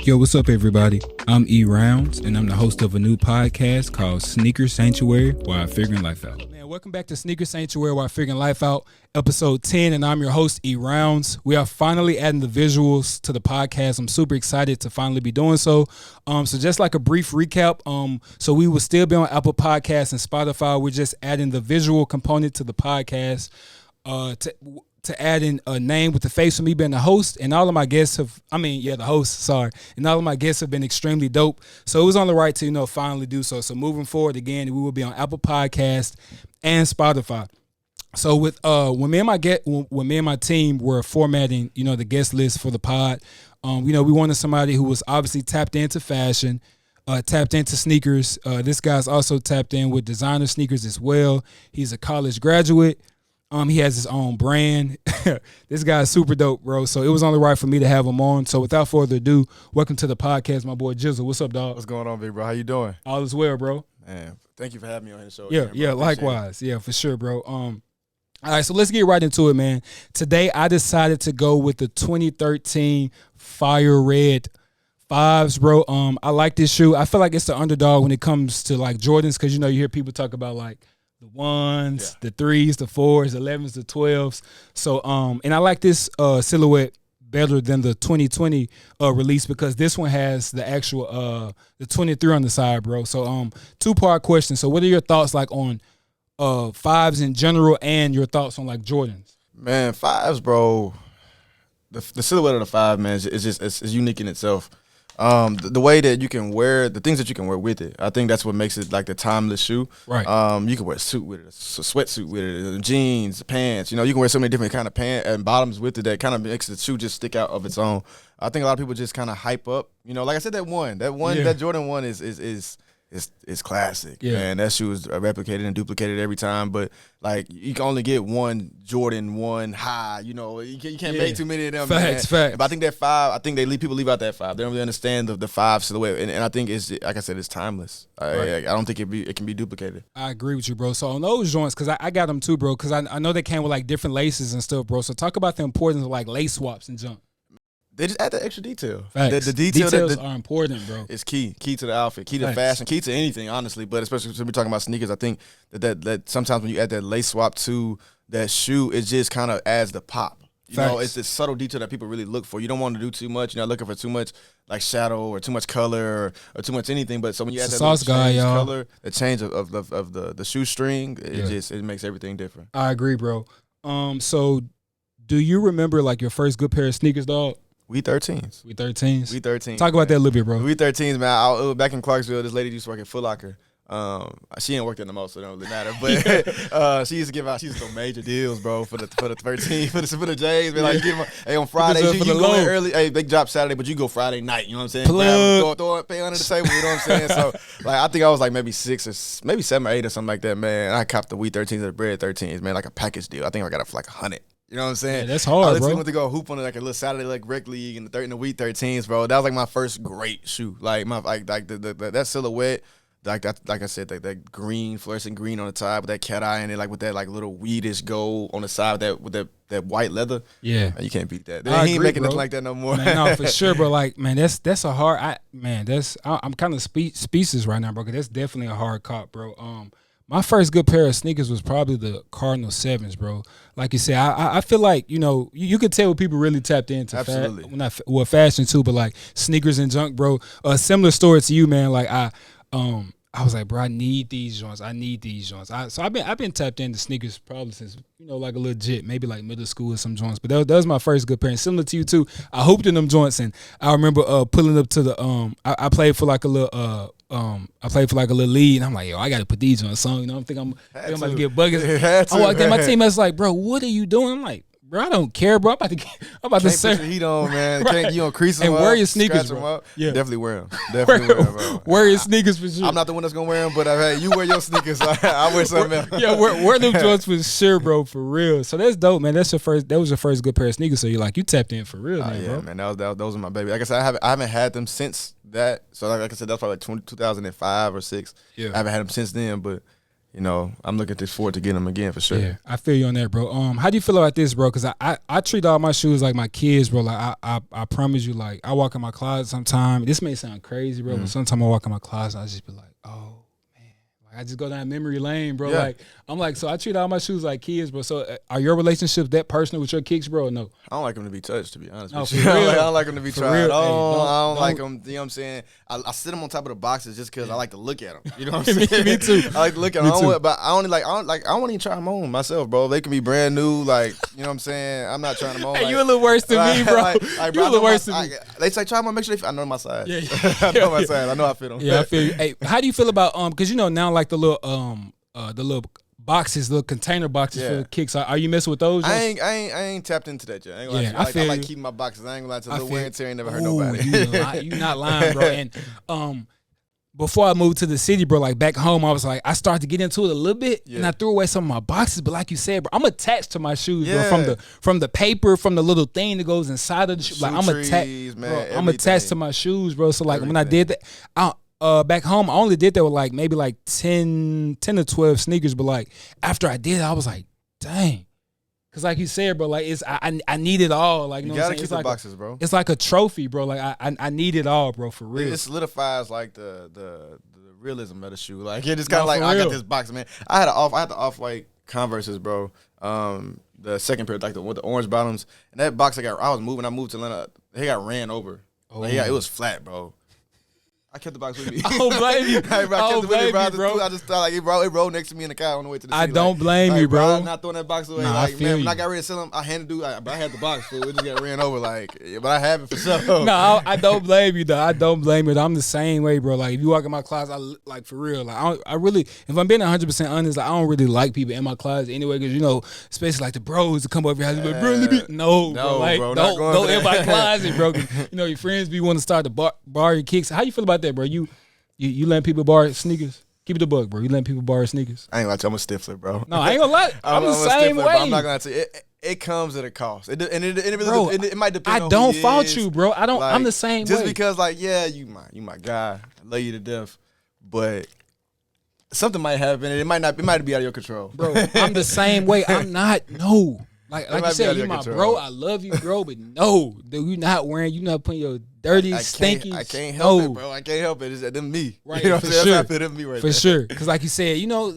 Yo, what's up, everybody? I'm E Rounds, and I'm the host of a new podcast called Sneaker Sanctuary, while figuring life out. Man, welcome back to Sneaker Sanctuary, while figuring life out, episode 10, and I'm your host, E Rounds. We are finally adding the visuals to the podcast. I'm super excited to finally be doing so. So just like a brief recap, so we will still be on Apple Podcasts and Spotify. We're just adding the visual component to the podcast. To add in a name with the face of me being the host, and all of my guests the host, and all of my guests have been extremely dope. So it was on the right to, finally do so. So moving forward, again, we will be on Apple Podcast and Spotify. So with when me and my team were formatting, the guest list for the pod, we wanted somebody who was obviously tapped into fashion, tapped into sneakers. This guy's also tapped in with designer sneakers as well. He's a college graduate. He has his own brand. This guy's super dope, bro. So it was only right for me to have him on. So without further ado, welcome to the podcast, my boy Jizzle. What's up, dog? What's going on, big bro? How you doing? All is well, bro. Man, thank you for having me on the show. Yeah, likewise. Yeah, for sure, bro. All right, so let's get right into it, man. Today I decided to go with the 2013 Fire Red 5s, bro. I like this shoe. I feel like it's the underdog when it comes to like Jordans, because you hear people talk about like the 1s, the 3s, the 4s, the 11s, the 12s. So, and I like this silhouette better than the 2020 release, because this one has the actual the 23 on the side, bro. So, two-part question. So, what are your thoughts like on 5s in general, and your thoughts on like Jordans? Man, 5s, bro. The silhouette of the 5, man, is unique in itself. The way that you can wear the things that you can wear with it, I think that's what makes it like the timeless shoe. Right. You can wear a suit with it, a sweatsuit with it, jeans, pants. You can wear so many different kind of pants and bottoms with it that kind of makes the shoe just stick out of its own. I think a lot of people just kind of hype up. Like I said, that Jordan 1 is classic. Yeah. Man, that shoe is replicated and duplicated every time. But like you can only get one Jordan 1 high. You can't make too many of them. Facts. But I think that 5. I think people leave out that 5. They don't really understand the 5 silhouette, and I think it's, like I said, it's timeless. Right. I don't think it can be duplicated. I agree with you, bro. So on those joints, because I got them too, bro. Because I know they came with like different laces and stuff, bro. So talk about the importance of like lace swaps and junk. They just add that extra detail. Facts. The details are important, bro. It's key to the outfit, key to fashion, key to anything, honestly. But especially when we're talking about sneakers, I think that sometimes when you add that lace swap to that shoe, it just kind of adds the pop. It's this subtle detail that people really look for. You don't want to do too much. You're not looking for too much like shadow or too much color or too much anything. But so when you add that sauce guy, y'all. Color, the change of the shoestring, it makes everything different. I agree, bro. So do you remember like your first good pair of sneakers, dog? We 13s. We 13s. We 13s. Talk about that a little bit, bro. We 13s, man. Back in Clarksville, this lady used to work at Foot Locker. She ain't worked there the most, so it don't really matter. But she used to throw major deals, bro, for the 13, for the J's. Man, like, hey, on Friday, you go in early. Hey, they drop Saturday, but you go Friday night. You know what I'm saying? Throw it, pay under the table. You know what I'm saying? So, like, I think I was like maybe 6 or maybe 7 or 8 or something like that, man. I copped the We 13s or the Bread 13s, man, like a package deal. I think I got it for like $100. You know what I'm saying? Yeah, that's hard, bro. I went to go hoop on like a little Saturday like rec league in the Wheat 13s, bro. That was like my first great shoe. Like that silhouette, like I said, that green, fluorescent green on the top with that cat eye in it, like with that like little weedish gold on the side with that white leather. Yeah, man, you can't beat that. He ain't making nothing like that no more. Man, no, for sure, bro. Like, man, that's a hard. I'm kind of speechless right now, bro. Cause that's definitely a hard cop, bro. My first good pair of sneakers was probably the Cardinal 7s, bro. Like you said, I feel like, you could tell people really tapped into fashion too, but like sneakers and junk, bro. A similar story to you, man. Like I was like, bro, I need these joints. So I've been tapped into sneakers probably since, like a legit, maybe like middle school or some joints. But that was my first good pair. And similar to you too, I hooped in them joints, and I remember pulling up to the I played for like a little lead, and I'm like, yo, I got to put these on a song. I'm thinking I'm about to get buggers. I walked in, my teammate's like, bro, what are you doing? I'm like, bro, I don't care, bro. I'm about to serve. Put your heat on, man. Right. You don't crease them and up, wear your sneakers, bro. Bro. Up. Yeah. Definitely wear them. Bro. Wear your sneakers for sure. I'm not the one that's going to wear them, but hey, you wear your sneakers. I wear something else. Yeah, wear them joints for sure, bro, for real. So that's dope, man. That was your first good pair of sneakers, so you tapped in for real, man, bro. Man, those are my baby. Like I said, I haven't had them since that. So like I said, that's probably like 2005 or 6. Yeah. I haven't had them since then, but you know, I'm looking forward to getting them again for sure. Yeah, I feel you on that, bro. How do you feel about this, bro? Because I treat all my shoes like my kids, bro. Like I promise you, like I walk in my closet sometime. This may sound crazy, bro, but sometimes I walk in my closet, I just be like, oh man, like I just go down memory lane, bro. Yeah. Like I'm like, so I treat all my shoes like kids, bro. So are your relationships that personal with your kicks, bro? Or no? I don't like them to be touched, to be honest No, with for you. real. I don't like them to be For tried. real. Oh, Hey, I don't like don't- them. You know what I'm saying? I sit them on top of the boxes just because I like to look at them. You know what I'm Me saying? too. I like to look at Me them. too. But I don't even try them on myself, bro. They can be brand new. Like, you know what I'm saying? I'm not trying them on. Hey, like, you a little worse than me, bro. You a little worse than me. They say try them on, make sure I know my size. Yeah, I know my size. I know I fit them. Yeah, I feel you. Hey, how do you feel about because you know now like the little boxes, little container boxes Yeah. for kicks. Are you messing with those? I ain't tapped into that yet. I ain't gonna lie to you. I feel I like you. keeping my boxes. I ain't gonna lie to I the feel- wear and tear ain't never hurt Ooh, nobody. you not lying, bro. And before I moved to the city, bro, like back home, I was like, I started to get into it a little bit, and Yeah. I threw away some of my boxes. But like you said, bro, I'm attached to my shoes, Yeah. bro, from the paper, from the little thing that goes inside of the shoe. Like I'm Shoe attached, trees, man, bro. I'm everything. attached to my shoes, bro. So like when I Everything. did that, back home, I only did that with like maybe like 10 to 12 sneakers. But like after I did it, I was like, dang. Cause like you said, bro, like I need it all. Like you You know what I'm gotta saying? keep It's the like boxes, bro. it's like a trophy, bro. Like I need it all, bro, for real. It solidifies like the realism of the shoe. Like it just kind No, of like for I real. got this box, man. I had the off-white Converses, bro. The second pair, like with the orange bottoms, and that box I moved to Atlanta. They got ran over. Like, it was flat, bro. I kept the box with me. I don't blame you. Hey, bro, I I don't kept it with me, blame you, bro. bro. I just thought like it rolled next to me in the car on the way to the city. I don't blame you, bro. I'm not throwing that box away. Nah, I like, feel man, when you. I got ready to sell them, I had to do. But I had the box, so it just got ran over. Like, yeah, but I have it for sure. No, I don't blame you, though. I don't blame you. I'm the same way, bro. Like, if you walk in my closet, like, for real. Like, I really, if I'm being 100% honest, like, I don't really like people in my closet anyway, because, you know, especially, like, the bros to come over here and be like, bro, let me. No, bro. Like, bro, not going don't for in my that. closet, bro. 'Cause, you know, your friends be wanting to start to bar your kicks. How you feel about that, bro? You letting people borrow sneakers? Keep it a buck, bro. You letting people borrow sneakers? I ain't gonna tell you, I'm a stiffler, bro. No, I ain't gonna lie. I'm the a same stiffler, way. bro. I'm not gonna tell you. It comes at a cost. It really Bro, it might depend I on don't who he fault is. you, bro. I don't. I'm Like, the same just way. because, like, yeah, you my guy. I love you to death, but something might happen, and it might be out of your control, Bro, I'm the same way. I'm not. No. Like might you be said, out of you your my control. bro. I love you, bro. But no, dude, you not putting your dirty, stinky. I can't help no. it, bro. I can't help it. It's them me. Right, You know what for I'm saying? sure. That's how I feel them me right For there. sure, because like you said, you know,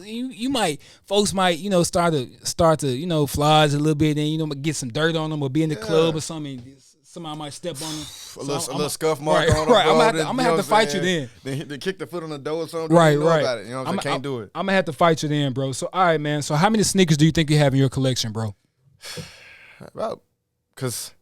folks might, you know, start to, you know, flies a little bit, and you know, get some dirt on them, or be in the club or something. Somebody might step on them. A little scuff mark right, on them. right. bro, I'm then, gonna you know have to what I'm fight you saying? then. Then kick the foot on the door or something. Right, you know right. About it. You know what I'm saying? Can't do it. I'm gonna have to fight you then, bro. So all right, man. So how many sneakers do you think you have in your collection, bro? About, cause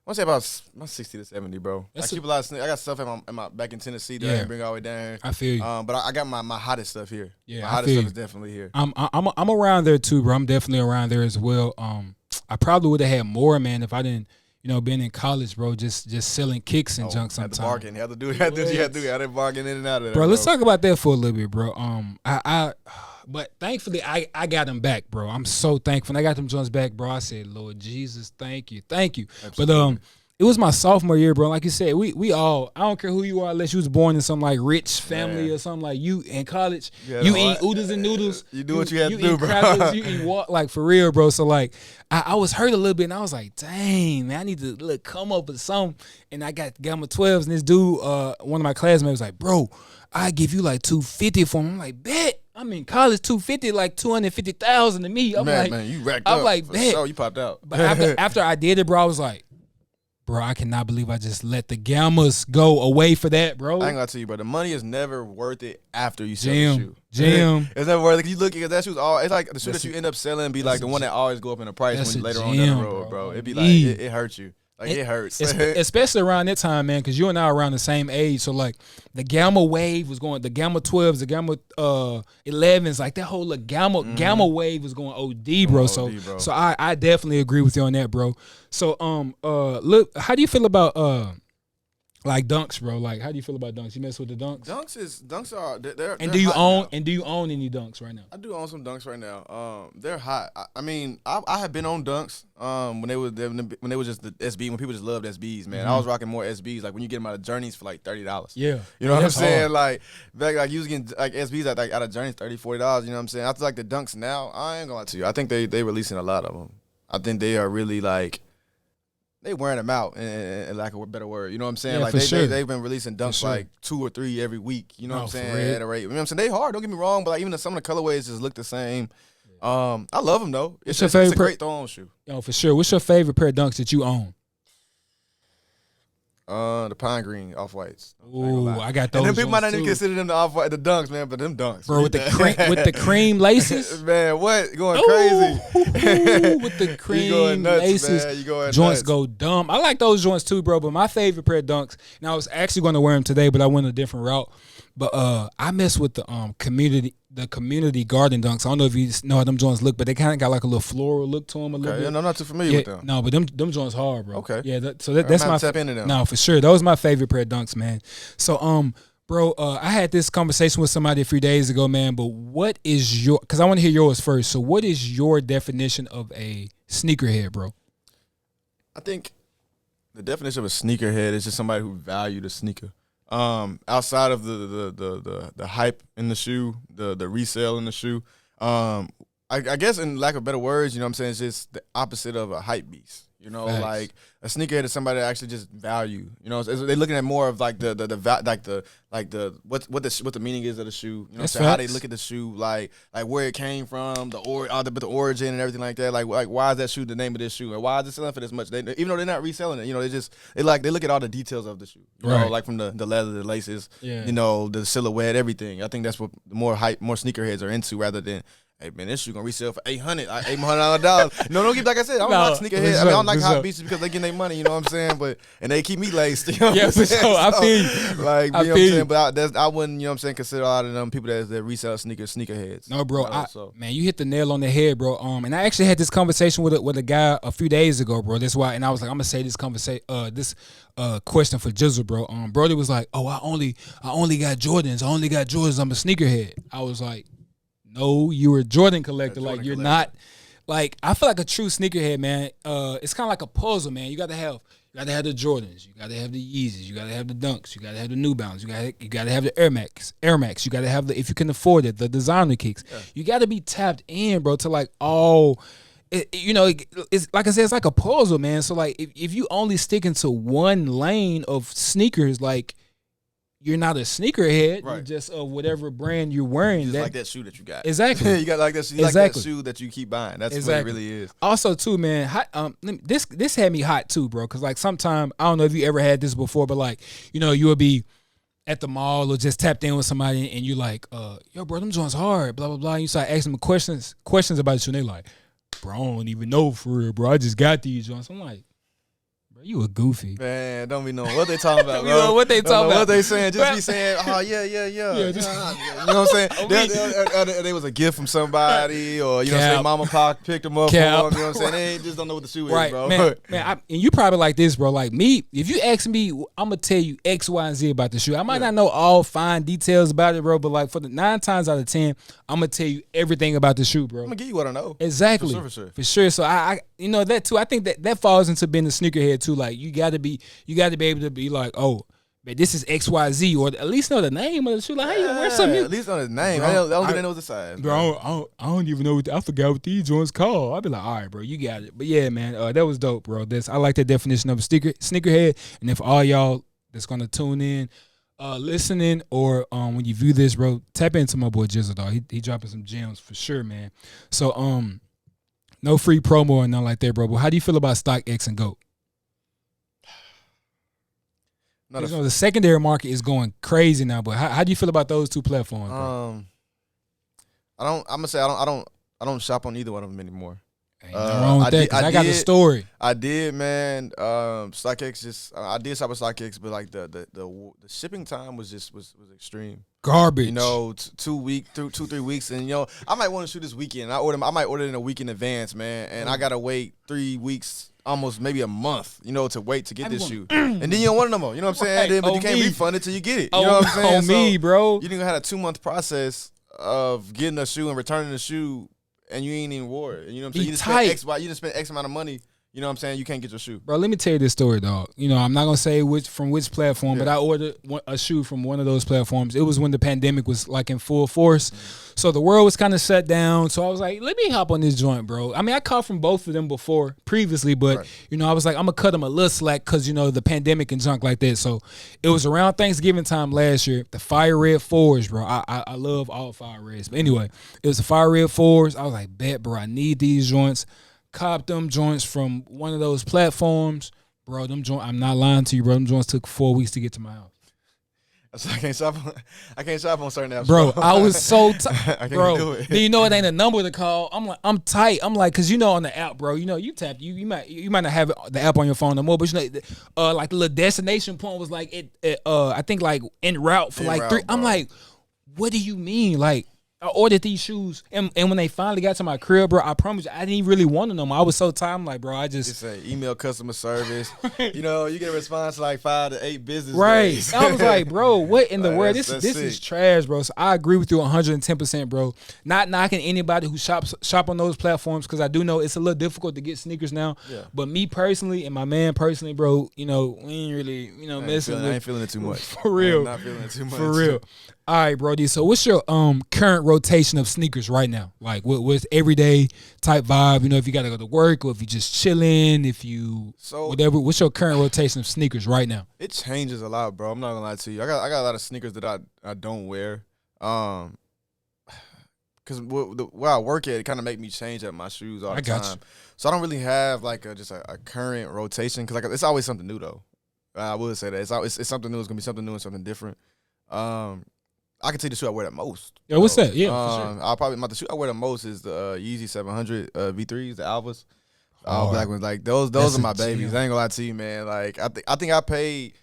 I want to say about 60 to 70, bro. I keep a lot of sneakers. I got stuff in my back in Tennessee that I didn't bring all the way down here. I feel you. But I got my hottest stuff here. Yeah, my I hottest feel stuff you. is definitely here. I'm around there too, bro. I'm definitely around there as well. I probably would have had more, man, if I didn't, you know, been in college, bro. Just selling kicks and junk Had sometimes. to bargain. Had to do. Had to bargain in and out of that. Bro, let's talk about that for a little bit, bro. But thankfully I got them back, bro. I'm so thankful. When I got them joints back, bro, I said, Lord Jesus, thank you. Absolutely. But it was my sophomore year, bro. Like you said, we all, I don't care who you are, unless you was born in some like rich family or something, like you in college, Yeah, you no, eat oodles and noodles. You do what you had to eat do, bro. crackers, you eat like for real, bro. So like I was hurt a little bit, and I was like, dang, man, I need to come up with something. And I got Gamma 12s, and this dude, one of my classmates was like, bro, I give you like $250 for them. I'm like, bet. I'm in college, $250, like $250,000 to me. I'm like, man, you racked I'm up. like, for bet. sure, you popped out. But after I did it, bro, I was like, bro, I cannot believe I just let the Gammas go away for that, bro. I ain't gonna tell you, bro. The money is never worth it after you sell the shoe. Jam. It's never worth it. You look at that shoe's all. It's like the shoe that you end up selling be like the one that always go up in the price That's when a later on down jam, the road, bro. It'd be like Yeah. it hurts you. Like it hurts. Especially around that time, man, because you and I are around the same age. So like the Gamma wave was going, the Gamma 12s, the Gamma 11s, like that whole like, Gamma wave was going OD, bro. OD, bro. So I definitely agree with you on that, bro. So look, how do you feel about Like dunks, bro. Like, how do you feel about dunks? You mess with the dunks? Dunks are they're And do you hot own now. and do you own any dunks right now? I do own some dunks right now. They're hot. I mean, I have been on dunks. When they was just the SB, when people just loved SBs, man. I was rocking more SBs. Like when you get them out of Journeys for like $30. Yeah, you know what I'm that's saying? hard. Like back, like you was getting like SBs out of Journeys $30, $40. You know what I'm saying? I feel like the dunks now. I ain't gonna lie to you. I think they releasing a lot of them. I think they are really like. They wearing them out, in lack of a better word. You know what I'm saying? Yeah, like for sure. they've been releasing dunks sure. like 2 or 3 every week. You know what I'm for saying? real. At a rate. You know what I'm saying? They hard. Don't get me wrong, but like even some of the colorways just look the same. I love them though. It's your a favorite great throw-on shoe. Yo, for sure. What's your favorite pair of dunks that you own? The pine green off-whites. Ooh, I got those. And then people might not even too. consider them the off-white, the dunks, man, but them dunks. Bro, with the cream laces. Man, what? Going Ooh, crazy. with the cream You going nuts, laces. man. You going joints nuts. go dumb. I like those joints too, bro. But my favorite pair of dunks. Now I was actually going to wear them today, but I went a different route. But I mess with the community garden dunks. I don't know if you know how them joints look, but they kind of got like a little floral look to them a little bit. Yeah, no, I'm not too familiar with them. No, but them joints hard, bro. Okay. Yeah, that's my tap into them. No, for sure. Those are my favorite pair of dunks, man. So bro, I had this conversation with somebody a few days ago, man. But what is your? Because I want to hear yours first. So what is your definition of a sneakerhead, bro? I think the definition of a sneakerhead is just somebody who valued a sneaker. Outside of the hype in the shoe, the resale in the shoe, I guess in lack of better words, you know what I'm saying, it's just the opposite of a hype beast. You know, Facts. like a sneakerhead is somebody that actually just value. You know, they're looking at more of like the what the meaning is of the shoe. You know, what I'm saying? How they look at the shoe, like where it came from, the origin and everything like that. Like why is that shoe the name of this shoe, or why is it selling for this much? Even though they're not reselling it, you know, they look at all the details of the shoe. You know, like from the leather, the laces, you know, the silhouette, everything. I think that's what more sneakerheads are into rather than. Hey man, this shoe gonna resell for $800. No, don't get like I said. I don't like sneakerheads. I don't like hot beasts because they getting their money. You know what I'm saying? But and they keep me laced. You know what I'm saying? So I feel you. Like you know what I'm saying. But I wouldn't. You know what I'm saying? Consider a lot of them people that resell sneakerheads. No, bro. You know, man, you hit the nail on the head, bro. And I actually had this conversation with a guy a few days ago, bro. That's why. And I was like, I'm gonna say this question for Jizzle, bro. Brody was like, oh, I only got Jordans. I'm a sneakerhead. I was like. No, you're a Jordan collector. Like you're not. Like I feel like a true sneakerhead, man. It's kind of like a puzzle, man. You gotta have the Jordans. You gotta have the Yeezys. You gotta have the Dunks. You gotta have the New Balance. You gotta have the Air Max. You gotta have if you can afford it, the designer kicks. Yeah. You gotta be tapped in, bro, to like all. You know, it's like I said, it's like a puzzle, man. So like if you only stick into one lane of sneakers, like. You're not a sneakerhead. Right. You're just of whatever brand you're wearing. Just like that shoe that you got. Exactly. You got like that. Like that shoe that you keep buying. That's what it really is. Also, too, man. This had me hot too, bro. Because like sometimes I don't know if you ever had this before, but like you know you would be at the mall or just tapped in with somebody and you like, yo, bro, them joints hard. Blah blah blah. And you start asking them questions about the shoe. And they like, bro, I don't even know for real, bro. I just got these joints. I'm like. You a goofy. Man, don't be knowing what they talking about, bro. You know what they talking about. What they saying. Just be saying, oh, yeah. You know what I'm saying? They was a gift from somebody or, you know what I'm saying, mama pop picked them up for them. You know what I'm saying? They just don't know what the shoe is, bro. Man, and you probably like this, bro. Like me, if you ask me, I'm going to tell you X, Y, and Z about the shoe. I might not know all fine details about it, bro, but like for the 9 times out of 10, I'm going to tell you everything about the shoe, bro. I'm going to give you what I know. Exactly. For sure. So I you know, that too, I think that falls into being a sneakerhead too. Like you got to be able to be like, oh, man, this is XYZ, or at least know the name of the shoe. Like, how you wear something? At least know the name. Bro, I don't know the size. Bro, I don't even know I forgot what these joints called. I'd be like, all right, bro, you got it. But yeah, man, that was dope, bro. I like that definition of a sneakerhead. And if all y'all that's gonna tune in, listening, or when you view this, bro, tap into my boy Jizzle, dog. He dropping some gems for sure, man. So no free promo or nothing like that, bro. But how do you feel about StockX and GOAT? The secondary market is going crazy now, but how do you feel about those two platforms, bro? I'm gonna say I don't shop on either one of them anymore. Ain't nothing wrong with that, 'cause I got the story. I did, man. StockX I did shop at StockX, but like the shipping time was extreme. Garbage. You know, 2-3 weeks, and you know, I might want to shoot this weekend. I might order it in a week in advance, man, and I gotta wait 3 weeks almost maybe a month, to wait to get this shoe. And then you don't want it no more. You know what I'm saying? Right. But you can't refund it till you get it. You know what I'm saying? On me, bro. You didn't have a 2-month process of getting a shoe and returning the shoe, and you ain't even wore it. You know what I'm saying? You just spent X amount of money. You know what I'm saying? You can't get your shoe. Bro, let me tell you this story, dog. I'm not going to say from which platform, but I ordered a shoe from one of those platforms. It was when the pandemic was like in full force. Mm-hmm. So the world was kind of shut down. So I was like, let me hop on this joint, bro. I mean, I caught from both of them previously, but, right. I was like, I'm going to cut them a little slack because, the pandemic and junk like that. So it was around Thanksgiving time last year. The fire red 4s, bro. I love all fire reds. But anyway, it was the fire red 4s. I was like, bet, bro, I need these joints. Copped them joints from one of those platforms, bro. Them joints, I'm not lying to you, bro. Them joints took 4 weeks to get to my house. So I can't shop on certain apps, bro. I was so I can't bro. do it. Then it ain't a number to call. I'm tight. I'm like, cause on the app, bro. You tap you might not have the app on your phone no more, but like the little destination point was like I think like en route for like 3. Bro. I'm like, what do you mean, like? I ordered these shoes, and when they finally got to my crib, bro, I promise you, I didn't really want them no more. I was so tired. I'm like, bro, I just... It's an email customer service. You get a response like 5 to 8 business days. Right. I was like, bro, what in the world? This is trash, bro. So I agree with you 110%, bro. Not knocking anybody who shop on those platforms, because I do know it's a little difficult to get sneakers now. Yeah. But me personally and my man personally, bro, we ain't really, messing with... I ain't feeling it too much. For real. I'm not feeling it too much. For real. All right, Brody. So what's your current rotation of sneakers right now? Like what's everyday type vibe? If you got to go to work or if you just chilling, whatever. What's your current rotation of sneakers right now? It changes a lot, bro. I'm not gonna lie to you. I got a lot of sneakers that I don't wear. Cause where I work at, it kind of make me change up my shoes all the time. So I don't really have like just a current rotation, cause it's always something new though. I would say that it's something new. It's gonna be something new and something different. I can tell you the shoe I wear the most. Yeah, what's that? Yeah, for sure. The shoe I wear the most is the Yeezy 700 V3s, the Alphas. All black ones. Like those are my babies. I ain't gonna lie to you, man. Like I think I paid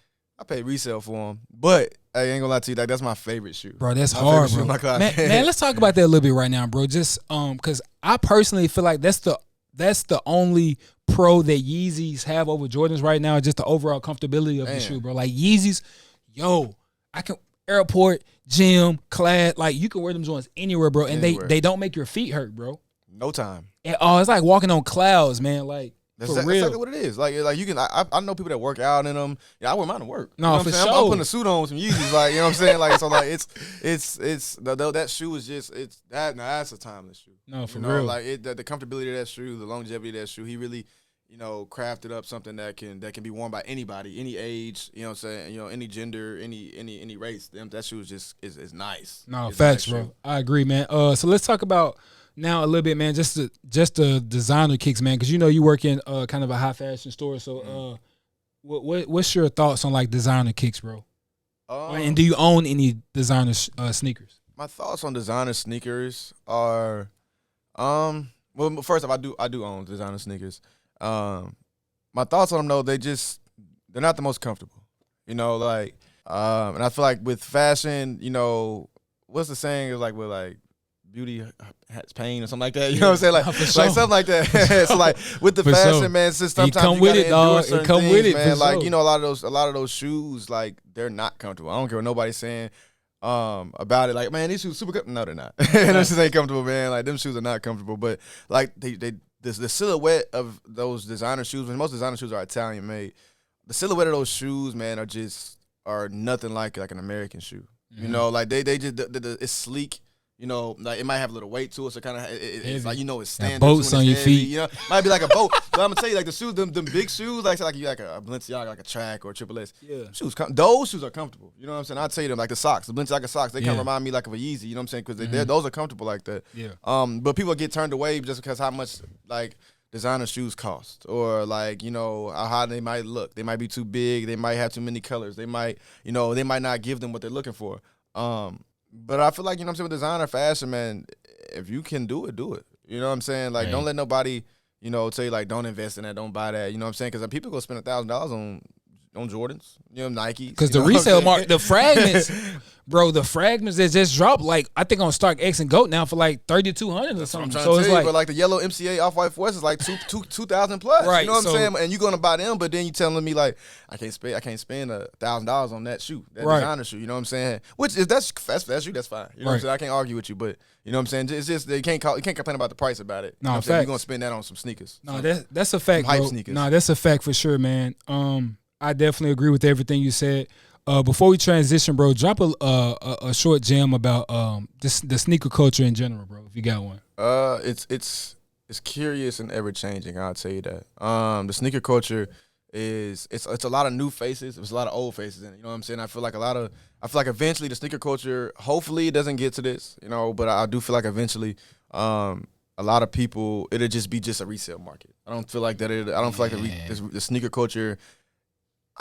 resale for them, but I ain't gonna lie to you, like that's my favorite shoe. Bro, that's hard, bro. Man, let's talk about that a little bit right now, bro. Just because I personally feel like that's the only pro that Yeezys have over Jordans right now. Just the overall comfortability of the shoe, bro. Like Yeezys, I can airport, gym, class, like you can wear them joints anywhere, bro, and they don't make your feet hurt, bro. No time. And, it's like walking on clouds, man. Like that's for real. Exactly what it is. Like you can. I know people that work out in them. Yeah, I wear mine to work. No, for sure. I'm putting a suit on with some Yeezys. Like what I'm saying. Like so, like it's that shoe is just that's a timeless shoe. No, for real. Like the comfortability of that shoe, the longevity of that shoe. He really. Crafted up something that can be worn by anybody, any age, what I'm saying, any gender, any race. That shoe is nice. No, it's facts, nice bro. shoe. I agree, man. So let's talk about now a little bit, man, just the designer kicks, man, because you work in kind of a high fashion store. So what's your thoughts on like designer kicks, bro? And do you own any designer sneakers? My thoughts on designer sneakers are, well, first off, I do own designer sneakers. My thoughts on them though, they're not the most comfortable, and I feel like with fashion, what's the saying? It's like with like beauty has pain or something like that. You know what I'm saying? Like, like something like that. So like with the fashion, man, since sometimes you come with it, dog. It come with it, man. Like a lot of those shoes, like they're not comfortable. I don't care what nobody's saying about it. Like, man, these shoes super comfortable. No, they're not. Them shoes ain't comfortable, man. Like them shoes are not comfortable. But like the silhouette of those designer shoes, when most designer shoes are Italian made, the silhouette of those shoes, man, are nothing like an American shoe. Mm-hmm. Like they just it's sleek. Like it might have a little weight to it, so kind of it's like it's standing. Boats on your feet. Might be like a boat. But I'm gonna tell you, like the shoes, them big shoes, like a Balenciaga, like a Track or a Triple S. Yeah, those shoes are comfortable. You know what I'm saying? I'll tell you them, like the socks, the Balenciaga socks. They kind of remind me like of a Yeezy. You know what I'm saying? Because those are comfortable like that. Yeah. But people get turned away just because how much like designer shoes cost, or like how they might look. They might be too big. They might have too many colors. They might they might not give them what they're looking for. But I feel like, what I'm saying, with designer fashion, man, if you can do it, do it. You know what I'm saying? Like, don't let nobody, tell you, like, don't invest in that, don't buy that. You know what I'm saying? Because people go spend $1,000 on Jordans, Nikes. Because the resale market, the fragments, bro, the fragments that just dropped, like I think on StockX and GOAT now for like 3,200 or something. So it's like, but like the yellow MCA Off-White Force is like 2,000 plus. Right, You know what I'm saying? And you're gonna buy them, but then you telling me like I can't spend $1,000 on that shoe, that designer shoe. You know what I'm saying? Which is that's shoe, that's fine. You know what I'm saying? I can't argue with you, but you know what I'm saying? It's just you can't complain about the price about it. You know what I'm saying? You're gonna spend that on some sneakers. No, that's a fact, hype bro. sneakers. No, that's a fact for sure, man. I definitely agree with everything you said. Before we transition, bro, drop a short gem about the sneaker culture in general, bro. If you got one. It's curious and ever changing. I'll tell you that. The sneaker culture it's a lot of new faces. There's a lot of old faces in it. You know what I'm saying? I feel like eventually the sneaker culture, hopefully it doesn't get to this, but I do feel like eventually a lot of people, it'll just be a resale market. I don't feel like that. I don't feel like the sneaker culture.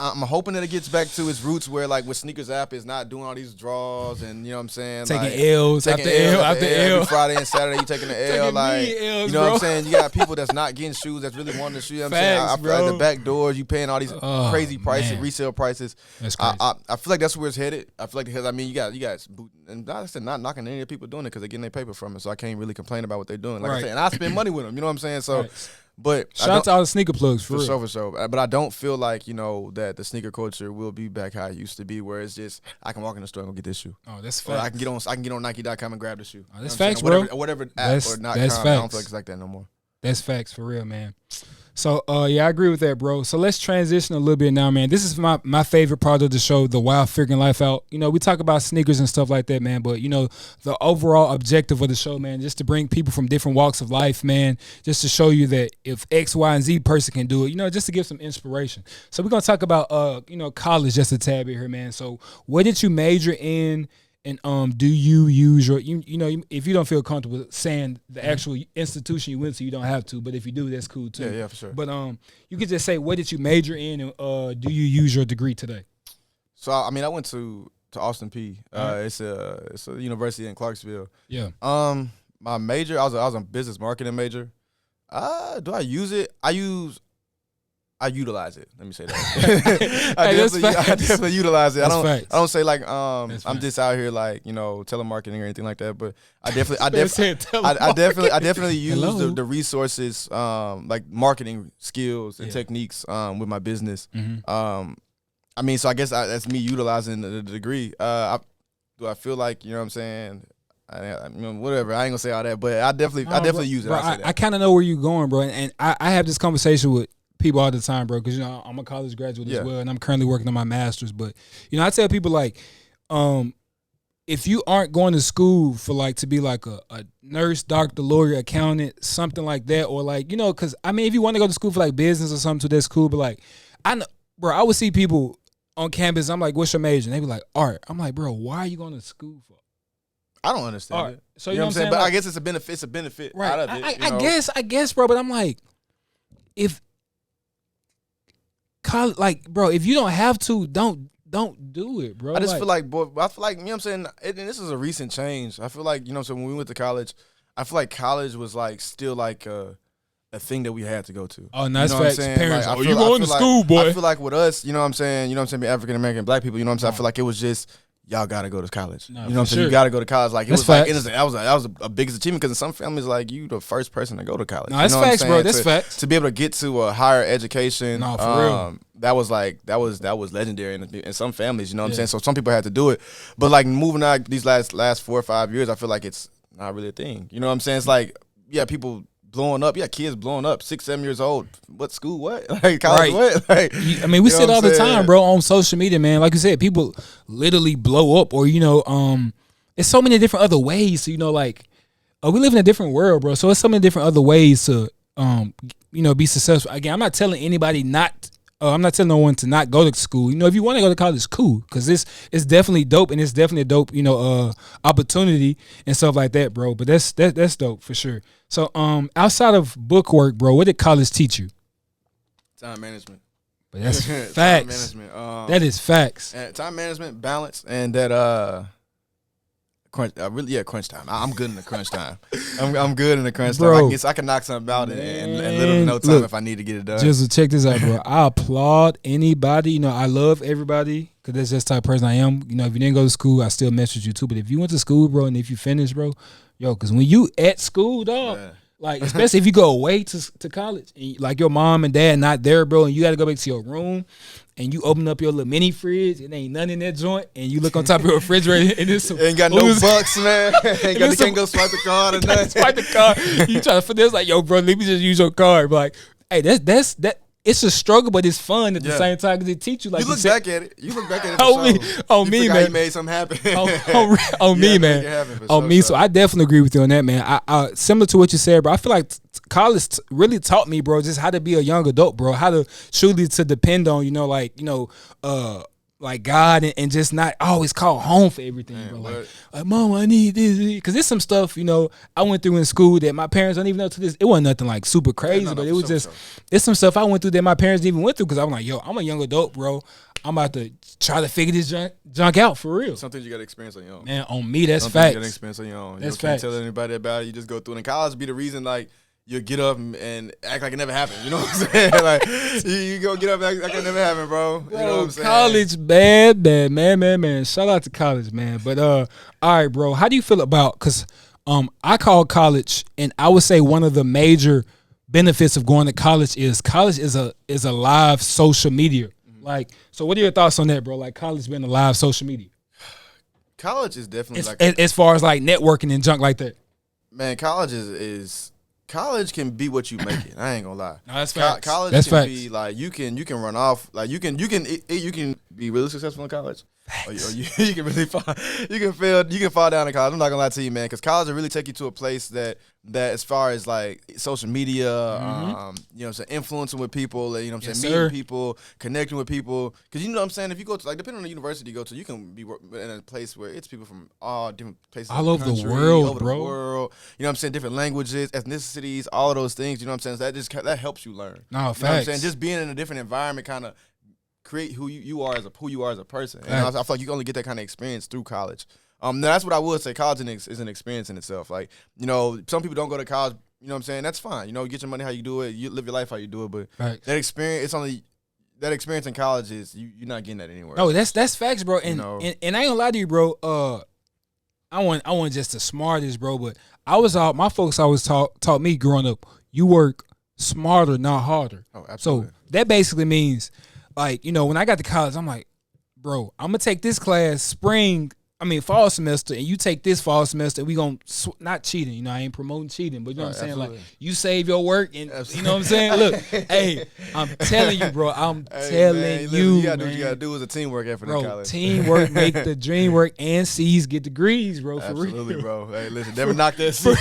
I'm hoping that it gets back to its roots where, like, with Sneakers app is not doing all these draws and, you know what I'm saying? Taking L's after L. Every Friday and Saturday you taking the L. Like, L's, you know what I'm saying? You got people that's not getting shoes that's really wanting the shoe. You know what I'm saying? I feel like the back doors, you paying all these crazy prices, resale prices. That's crazy. I feel like that's where it's headed. I feel like because, you got and I said not knocking any of the people doing it because they're getting their paper from it, so I can't really complain about what they're doing. Like I said, and I spend money with them. You know what I'm saying? So. Right. But shout out to all the sneaker plugs for sure. But I don't feel like that the sneaker culture will be back how it used to be, where it's just I can walk in the store and go get this shoe. Oh, that's facts. I can get on Nike.com and grab the shoe. Oh, that's facts, bro. Whatever app or not. That's facts. I don't feel like it's like that no more. That's facts for real, man. So, I agree with that, bro. So let's transition a little bit now, man. This is my favorite part of the show, the Wild Figuring Life Out. We talk about sneakers and stuff like that, man. But, the overall objective of the show, man, just to bring people from different walks of life, man, just to show you that if X, Y, and Z person can do it, just to give some inspiration. So we're going to talk about, college just a tad bit here, man. So what did you major in? And do you use your if you don't feel comfortable saying the actual institution you went to, you don't have to. But if you do, that's cool too. Yeah, for sure. But you could just say what did you major in, and do you use your degree today? So I went to Austin P. It's a university in Clarksville. Yeah. My major, I was a business marketing major. Do I use it? I utilize it. Let me say that. I definitely utilize it. I don't say like I'm just out here like telemarketing or anything like that. But I definitely use the resources like marketing skills and techniques with my business. Mm-hmm. So I guess that's me utilizing the degree. Do I feel like what I'm saying? Whatever. I ain't gonna say all that, but I definitely use it. Bro, I kind of know where you're going, bro, and I have this conversation with people all the time, bro, because I'm a college graduate as well, and I'm currently working on my master's. But I tell people like, if you aren't going to school for like to be like a nurse, doctor, lawyer, accountant, something like that, or like because if you want to go to school for like business or something, that's cool. But like, I know, bro, I would see people on campus. I'm like, what's your major? And they be like, art. I'm like, bro, why are you going to school for? I don't understand it. So you know what I'm saying? But like, I guess it's a benefit. It's a benefit right. out of it. I guess, bro. But I'm like, if you don't have to, don't do it, bro. I just feel like, boy, I feel like, you know what I'm saying, and this is a recent change. I feel like, so when we went to college, I feel like college was like still like a thing that we had to go to. Oh, nice facts. Parents, like, you going to school, boy. I feel like with us, you know what I'm saying, African American black people, you know what I'm saying, I feel like it was just, y'all gotta go to college. No, you know what I'm saying? You gotta go to college. Like that's it was facts. like that was a biggest achievement because in some families, like you the first person to go to college. No, that's facts, bro. That's facts. To be able to get to a higher education, no, for real. That was legendary in some families. You know what I'm saying? So some people had to do it, but like moving out these last 4 or 5 years, I feel like it's not really a thing. You know what I'm saying? It's like people blowing up. Yeah, kids blowing up, 6, 7 years old. What school? What? Like college? Right. What? Like, we see it all the time, bro, on social media, man. Like you said, people literally blow up, or it's so many different other ways. So we live in a different world, bro. So it's so many different other ways to be successful. Again, I'm not telling anybody I'm not telling no one to not go to school. If you want to go to college, cool, because it's definitely dope, and it's definitely a dope, opportunity and stuff like that, bro. But that's dope for sure. So, outside of book work, bro, what did college teach you? Time management. But that's facts. Time management. That is facts. Time management, balance, and that crunch time. I'm good in the crunch time. I'm good in the crunch Bro. time. I can knock something out in little to no time. Look, if I need to get it done. Jizzle, check this out, bro. I applaud anybody. You know, I love everybody because that's just the type of person I am. You know, if you didn't go to school, I still mess with you too. But if you went to school, bro, and if you finished, bro, because when you at school, dog. Yeah. Like, especially if you go away to college, and like your mom and dad not there, bro, and you got to go back to your room, and you open up your little mini fridge, and ain't nothing in that joint, and you look on top of your refrigerator, and it's ain't got no bucks, man. Can't go swipe the card or nothing. Swipe the card. You try to for this, like, yo, bro, let me just use your card. But like, hey, that's. It's a struggle, but it's fun at the same time because it teach you. Like you look back at it. You look back at it. On me, man. You made something happen. on me, man. On me. So I definitely agree with you on that, man. I similar to what you said, bro. I feel like college really taught me, bro, just how to be a young adult, bro. How to truly to depend on, like God and just not always call home for everything, man, bro. Like, Mom, I need this. Because there's some stuff, I went through in school that my parents don't even know to this. It wasn't nothing like super crazy, but it was just, it's some stuff I went through that my parents didn't even went through because I'm like, yo, I'm a young adult, bro. I'm about to try to figure this junk out for real. Something you got to experience on your own. Man, on me, that's facts. You got to experience on your own. That's facts. You can't tell anybody about it. You just go through it. And college be the reason, like, you get up and act like it never happened. You know what I'm saying? Like, you go get up and act like it never happened, bro. You know what I'm saying? College, bad, man. Shout out to college, man. But, all right, bro. How do you feel about, because I call college, and I would say one of the major benefits of going to college is a live social media. Mm-hmm. Like, so what are your thoughts on that, bro? Like, college being a live social media. College is definitely as far as like networking and junk like that. Man, college is college can be what you make it. I ain't gonna lie. No, that's facts. College that's can facts. be like you can run off like you can be really successful in college. Or you can really fall down in college. I'm not gonna lie to you, man, because college will really take you to a place that as far as like social media, so influencing with people, meeting people, connecting with people. Because you know what I'm saying, if you go to like depending on the university you go to, you can be in a place where it's people from all different places, all over the world, bro. You know what I'm saying, different languages, ethnicities, all of those things. You know what I'm saying? So that helps you learn. No, you know facts. what I'm saying? Just being in a different environment kind of create who you are as a person. And I feel like you can only get that kind of experience through college. Now that's what I would say. College is an experience in itself. Like, some people don't go to college, you know what I'm saying? That's fine. You get your money how you do it, you live your life how you do it, but that experience, that experience in college is you're not getting that anywhere. No, that's facts, bro. And I ain't gonna lie to you, bro. I want just the smartest, bro, but my folks always taught me growing up, you work smarter, not harder. Oh, absolutely. So that basically means, like, when I got to college, I'm like, bro, I'm going to take this class fall semester, and you take this fall semester, and we going to, not cheating, I ain't promoting cheating, but you know what I'm saying? Absolutely. Like, you save your work, and you know what I'm saying? Look, hey, I'm telling you, bro, you, you got to do what you got to do as a teamwork effort in college. Teamwork make the dream work, and C's get degrees, bro, for Absolutely, real. Bro. Hey, listen, never knock that C.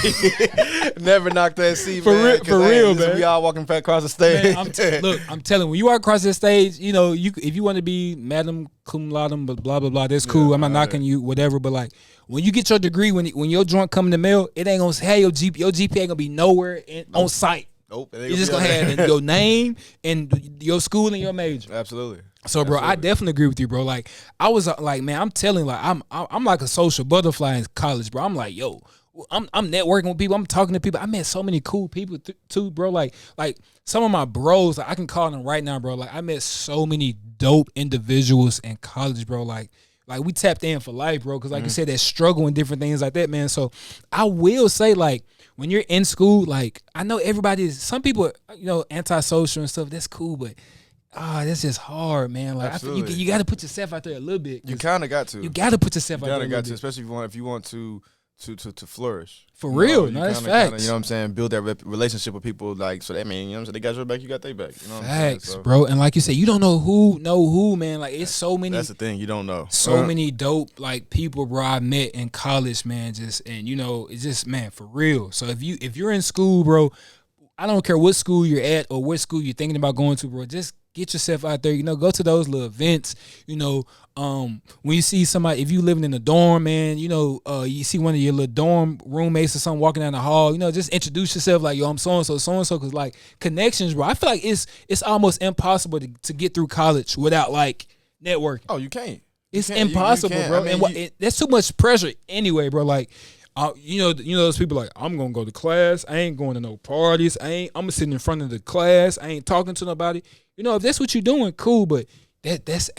Never knock that C, for man. For real, man. We all walking across the stage. Man, I'm telling you, when you walk across the stage, if you want to be Madam cum laude, but blah blah blah. That's cool. I'm not knocking you, whatever. But like, when you get your degree, when your joint come in the mail, it ain't gonna say, hey, your GPA ain't gonna be nowhere on site. Nope. You're just gonna have your name and your school and your major. Absolutely. So, bro, I definitely agree with you, bro. Like, I was like, man, I'm telling, like, I'm like a social butterfly in college, bro. I'm like, yo, I'm networking with people. I'm talking to people. I met so many cool people too, bro. Like some of my bros, like, I can call them right now, bro. Like, I met so many dope individuals in college, bro. Like we tapped in for life, bro. Because like you said, that struggle and different things like that, man. So I will say, like, when you're in school, like, I know some people, antisocial and stuff. That's cool, but that's just hard, man. Like, I feel you got to put yourself out there a little bit. You kind of got to. You got to put yourself out there a little bit. Especially if you want to flourish. For real. No, that's facts. You know what I'm saying? Build that relationship with people, like, so that mean, you know what I'm saying? They got your back, you got their back. You know what I'm saying? Facts, bro. And like you said, you don't know who, man. Like, it's so many. That's the thing, you don't know. So many dope, like, people, bro, I met in college, man. It's just, man, for real. So if you're in school, bro, I don't care what school you're at or what school you're thinking about going to, bro, just get yourself out there, go to those little events, when you see somebody, if you living in a dorm, man, you see one of your little dorm roommates or something walking down the hall, just introduce yourself like, yo, I'm so-and-so, because, like, connections, bro, I feel like it's almost impossible to get through college without, like, networking. Oh, you can't. It's impossible, bro. I mean, and that's too much pressure anyway, bro. Like, you know those people like, I'm gonna go to class. I ain't going to no parties. I'm gonna sit in front of the class. I ain't talking to nobody. You know, if that's what you're doing, cool. But that's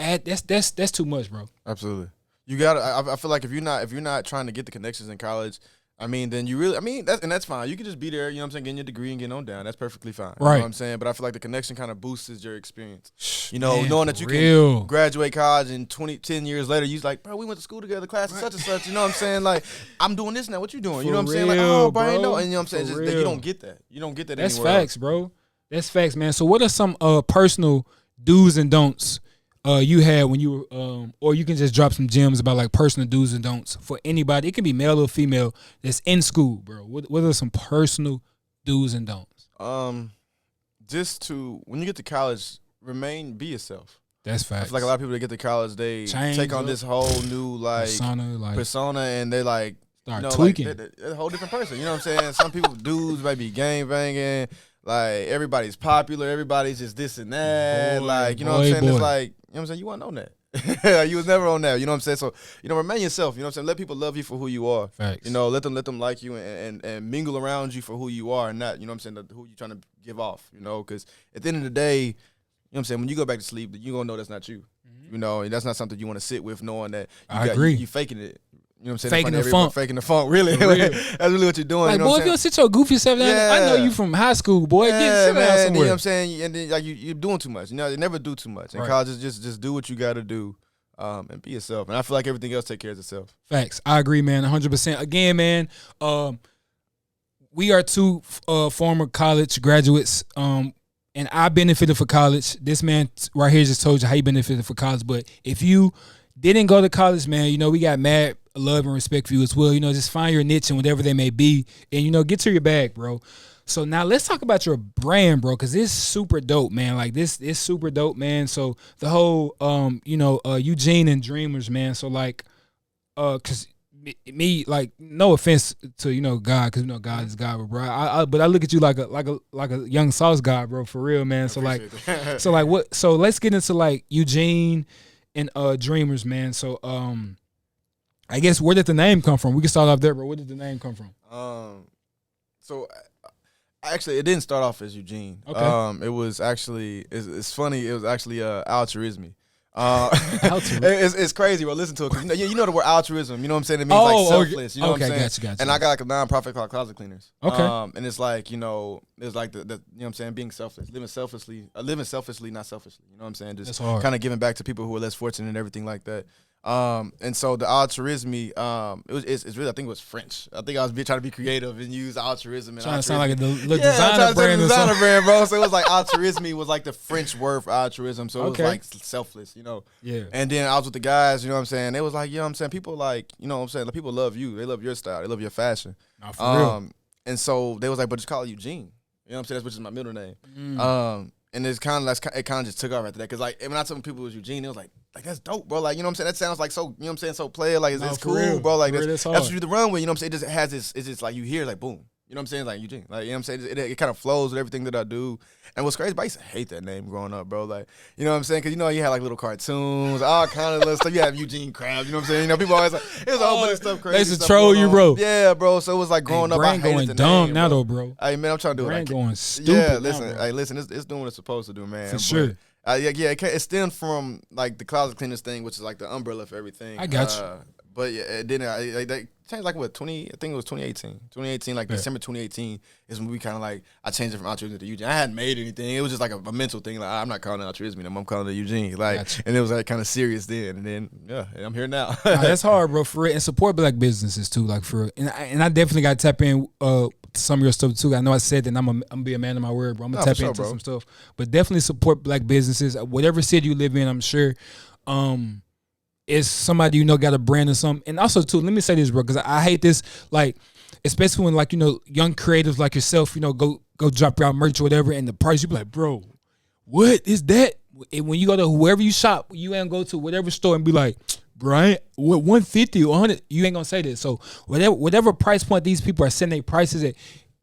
too much, bro. Absolutely. You gotta. I feel like if you're not trying to get the connections in college, I mean, then you really. I mean, that's fine. You can just be there. You know what I'm saying? Getting your degree and getting on down. That's perfectly fine. Right. You know what I'm saying? But I feel like the connection kind of boosts your experience. You know, Man, knowing that you can graduate college and 10 years later, you're like, bro, we went to school together, class such and such. You know what I'm saying? Like, I'm doing this now. What you doing? You know what I'm saying? Like, oh, bro, I ain't know. And you know what I'm saying? Just, you don't get that. You don't get that. That's anywhere facts, else. bro. That's facts, man. So, what are some personal do's and don'ts you had when you were, or you can just drop some gems about like personal do's and don'ts for anybody. It can be male or female that's in school, bro. What are some personal do's and don'ts? Just to, when you get to college, be yourself. That's facts. I feel like a lot of people that get to college, they take on this whole new persona, and they like start tweaking. Like, they're a whole different person. You know what I'm saying? Some people, dudes, might be gang banging. Like, everybody's popular. Everybody's just this and that. Like, you know what I'm saying? It's like, you know what I'm saying? You weren't on that. You was never on that. You know what I'm saying? So, you know, remain yourself. You know what I'm saying? Let people love you for who you are. Facts. You know, let them like you and mingle around you for who you are and not, you know what I'm saying, who you trying to give off, you know? Because at the end of the day, you know what I'm saying, when you go back to sleep, you're going to know that's not you. Mm-hmm. You know, and that's not something you want to sit with knowing that I agree. You faking it. You know what I'm saying? Faking the funk, really. That's really what you're doing. Like, you know boy, what if you don't sit your goofy self down, I know you from high school, boy. Sit down somewhere. You know what I'm saying? And then, like, you're doing too much. You know, you never do too much. In college, just do what you got to do and be yourself. And I feel like everything else take care of itself. Facts. I agree, man, 100%. Again, man, we are two former college graduates, and I benefited for college. This man right here just told you how he benefited for college. But if you didn't go to college, man, you know, we got mad love and respect for you as well. You know, just find your niche and whatever they may be, and, you know, get to your bag, bro. So now let's talk about your brand, bro, because it's super dope, man. Like, this is super dope, man. So the whole, Eugene and Dreamers, man. So, like, because me, like, no offense to, you know, God, because, you know, God is God, bro. But I look at you like a young sauce God, bro, for real, man. So, like, what? So let's get into, like, Eugene and Dreamers, man. So, I guess, where did the name come from? We can start off there, bro. Where did the name come from? So actually, it didn't start off as Eugene. Okay. It was actually, it's funny. It was actually altruism. It's crazy, bro. Listen to it. 'Cause you know the word altruism. You know what I'm saying? It means like selfless. You know what I'm saying? Gotcha. And I got like a nonprofit called Closet Cleaners. Okay. And it's like, you know, it's like the you know what I'm saying, being selfless, living selflessly, not selfishly. You know what I'm saying? Just kind of giving back to people who are less fortunate and everything like that. And so the altruism, it's really, I think it was French. I think I was trying to be creative and use altruism. And trying altruism. to sound like a designer brand or designer something. brand, bro. So it was like altruism was like the French word for altruism. So it was like selfless, you know. Yeah. And then I was with the guys, you know what I'm saying? They was like, you know what I'm saying? People like, you know what I'm saying? Like, people love you. They love your style. They love your fashion. Nah, for real. And so they was like, but just call it Eugene. You know what I'm saying? That's which is my middle name. And it kind of just took off after that. Because, like, when I told people it was Eugene, it was like, that's dope, bro. Like, you know what I'm saying? That sounds like so, you know what I'm saying? So player, like, it's cool, real. bro. Like, that's what you do the run with, you know what I'm saying? It just has this, it's just like you hear, like, boom. You know what I'm saying? Like, Eugene. Like, you know what I'm saying? It kind of flows with everything that I do. And what's crazy, but I used to hate that name growing up, bro. Like, you know what I'm saying? Because, you know, you had, like, little cartoons, all kind of little stuff. You have Eugene Krabs, you know what I'm saying? You know, people always like, it was a whole bunch of stuff crazy. They used to troll you, bro. Yeah, bro. So it was like growing up, I hated going the dumb name, now, bro. though, bro. Hey, man, I'm trying to do Brand it. going stupid. Yeah, now, listen. bro. Hey, listen, it's doing what it's supposed to do, man. For sure. It stemmed from, like, the Closet Cleaners thing, which is like the umbrella for everything. I got you. But yeah, it didn't. They changed like what, I think it was 2018. 2018, like December 2018 is when we kind of like, I changed it from altruism to Eugene. I hadn't made anything. It was just like a mental thing. Like, I'm not calling it altruism anymore. I'm calling it Eugene. Like, and it was like kind of serious then. And then I'm here now. That's hard, bro. For real. And support black businesses too, like, for real. And I definitely got to tap in to some of your stuff too. I know I said that I'm gonna be a man of my word, bro. I'm gonna tap into some stuff, but definitely support black businesses. Whatever city you live in, I'm sure. Is somebody, you know, got a brand or something. And also, too, let me say this, bro, because I hate this, like, especially when, like, you know, young creatives like yourself, you know, go drop your merch or whatever, and the price, you be like, bro, what is that? And when you go to whoever you shop, you ain't go to whatever store and be like, bro, what, 150 or 100? You ain't gonna say that. So whatever price point these people are setting their prices at,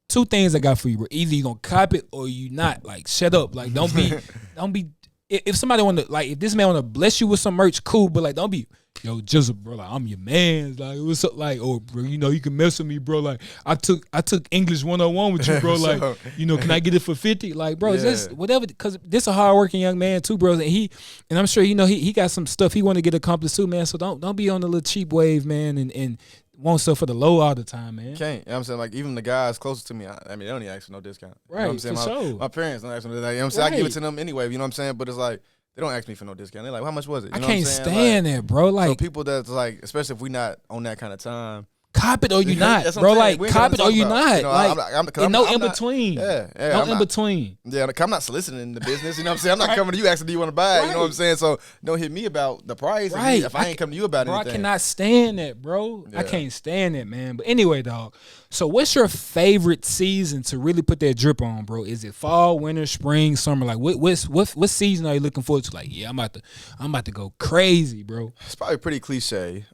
two things I got for you, bro. Either you gonna cop it or you not. Like, shut up. Like, don't be if somebody want to, like, if this man want to bless you with some merch, cool, but like, don't be, yo, Jizzle, bro, like, I'm your man, like, what's up, like, oh, bro, you know, you can mess with me, bro, like, I took English 101 with you, bro, like, you know, can I get it for 50? Like, bro, just whatever, because this a hardworking young man too, bro, and I'm sure, you know, he got some stuff he want to get accomplished too, man, so don't be on the little cheap wave, man, and want stuff for the low all the time, man. Can't. You know what I'm saying? Like, even the guys closest to me, I mean, they don't even ask for no discount. Right, you know what I'm saying? for sure. My parents don't ask for no discount. You know what I'm saying? I give it to them anyway, you know what I'm saying? But it's like, they don't ask me for no discount. They're like, how much was it? You know I can't stand that, bro. Like, so people that's like, especially if we not on that kind of time, cop it or you not, bro. Like, cop it or you not. You know, like, no in between. Yeah, no in between. Yeah, I'm not soliciting the business. You know what I'm saying? I'm not coming to you asking, do you want to buy it? You know what I'm saying? So don't hit me about the price. Right. If I ain't coming to you about anything. I cannot stand that, bro. Yeah. I can't stand that, man. But anyway, dog. So what's your favorite season to really put that drip on, bro? Is it fall, winter, spring, summer? Like, what season are you looking forward to? Like, yeah, I'm about to go crazy, bro. It's probably pretty cliche.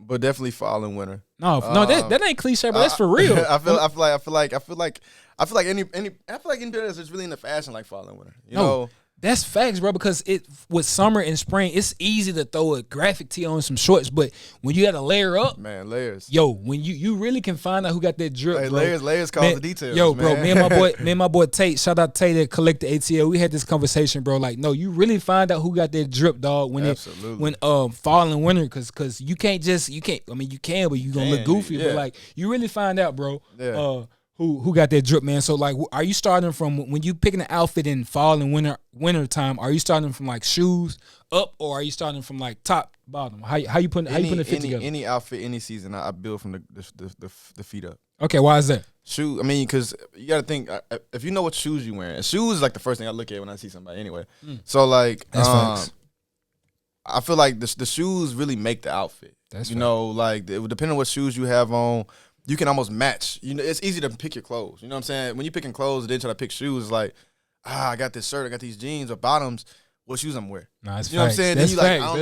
But definitely fall and winter. No, that ain't cliche, but that's for real. I feel like any business is really in the fashion like fall and winter. You know, that's facts, bro. Because with summer and spring, it's easy to throw a graphic tee on some shorts, but when you got to layer up, man, layers. Yo, when you really can find out who got that drip, bro. Layers cause the details. Yo, man. bro, me and my boy Tate, shout out Tate that collect the ATL. We had this conversation, bro. Like, no, you really find out who got that drip, dog. When fall and winter, cause you can't. I mean, you can, but you gonna look goofy. Yeah. But like, you really find out, bro. Yeah. Who got that drip, man? So like, are you starting from when you picking an outfit in fall and winter time? Are you starting from like shoes up, or are you starting from like top bottom? How you putting the fit together? Any outfit, any season, I build from the feet up. Okay, why is that? Shoes. I mean, because you got to think if you know what shoes you wearing. Shoes is like the first thing I look at when I see somebody. Anyway, so like, I feel like the shoes really make the outfit. You know, like depending on what shoes you have on. You can almost match. You know, it's easy to pick your clothes. You know what I'm saying? When you're picking clothes and then try to pick shoes, it's like, I got this shirt, I got these jeans or bottoms. What shoes I'm wearing? Nah, you know what I'm saying? Then you like, I don't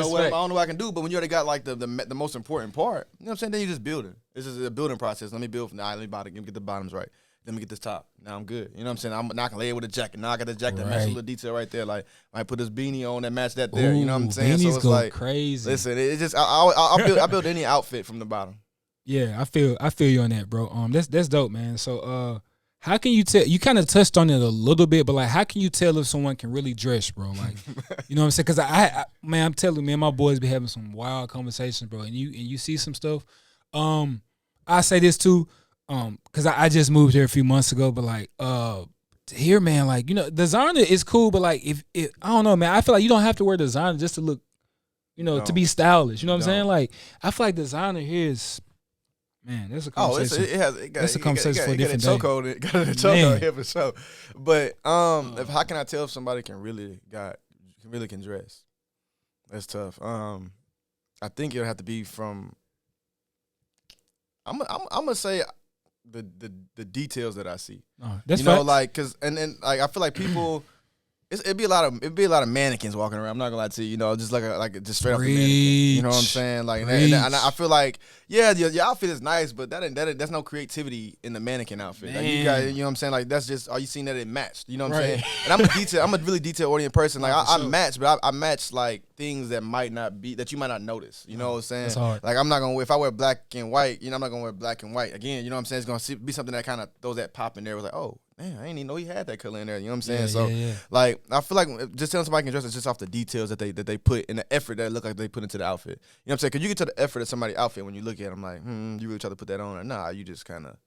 know what I can do. But when you already got like the most important part, you know what I'm saying? Then you just building. This is a building process. Let me build. Let me get the bottoms right. Let me get this top. Now I'm good. You know what I'm saying? I'm not gonna lay it with a jacket. Now I got the jacket that matches a little detail right there. Like I put this beanie on that match that there. You know what I'm saying? Beanies so it's go like crazy. Listen, it's just I build any outfit from the bottom. Yeah, I feel you on that, bro. That's dope, man. So, how can you tell? You kind of touched on it a little bit, but like, how can you tell if someone can really dress, bro? Like, you know what I'm saying? Because man, I'm telling you, man, my boys be having some wild conversations, bro. And you see some stuff. I say this too, because I just moved here a few months ago, but like, here, man, like, you know, designer is cool, but like, if I don't know, man, I feel like you don't have to wear designer just to look, you know, to be stylish. You know what I'm saying? Like, I feel like designer here is. Man, that's a conversation. That's a conversation for a different day. It got a chokehold here for sure. But how can I tell if somebody can really dress? That's tough. I think it'll have to be from. I'm gonna say the details that I see. That's know, like and then like I feel like people. It'd be a lot of mannequins walking around. I'm not gonna lie to you, you know, just like just straight off the mannequin. You know what I'm saying? Like, and I feel like, yeah, your outfit is nice, but that's no creativity in the mannequin outfit. Like you got, you know what I'm saying? Like that's just, are you seeing that it matched? You know what I'm saying? And I'm a really detail oriented person. Like I match, but I match like things that you might not notice. You know what I'm saying? That's hard. Like I'm not gonna if I wear black and white, you know, I'm not gonna wear black and white again. You know what I'm saying? It's gonna be something that kind of throws that pop in there. It was like, oh. Man, I didn't even know he had that color in there. You know what I'm saying? Like, I feel like just telling somebody can dress is just off the details that they put in the effort that it look like they put into the outfit. You know what I'm saying? Because you can tell the effort of somebody's outfit when you look at them like, you really try to put that on or nah, you just kind of,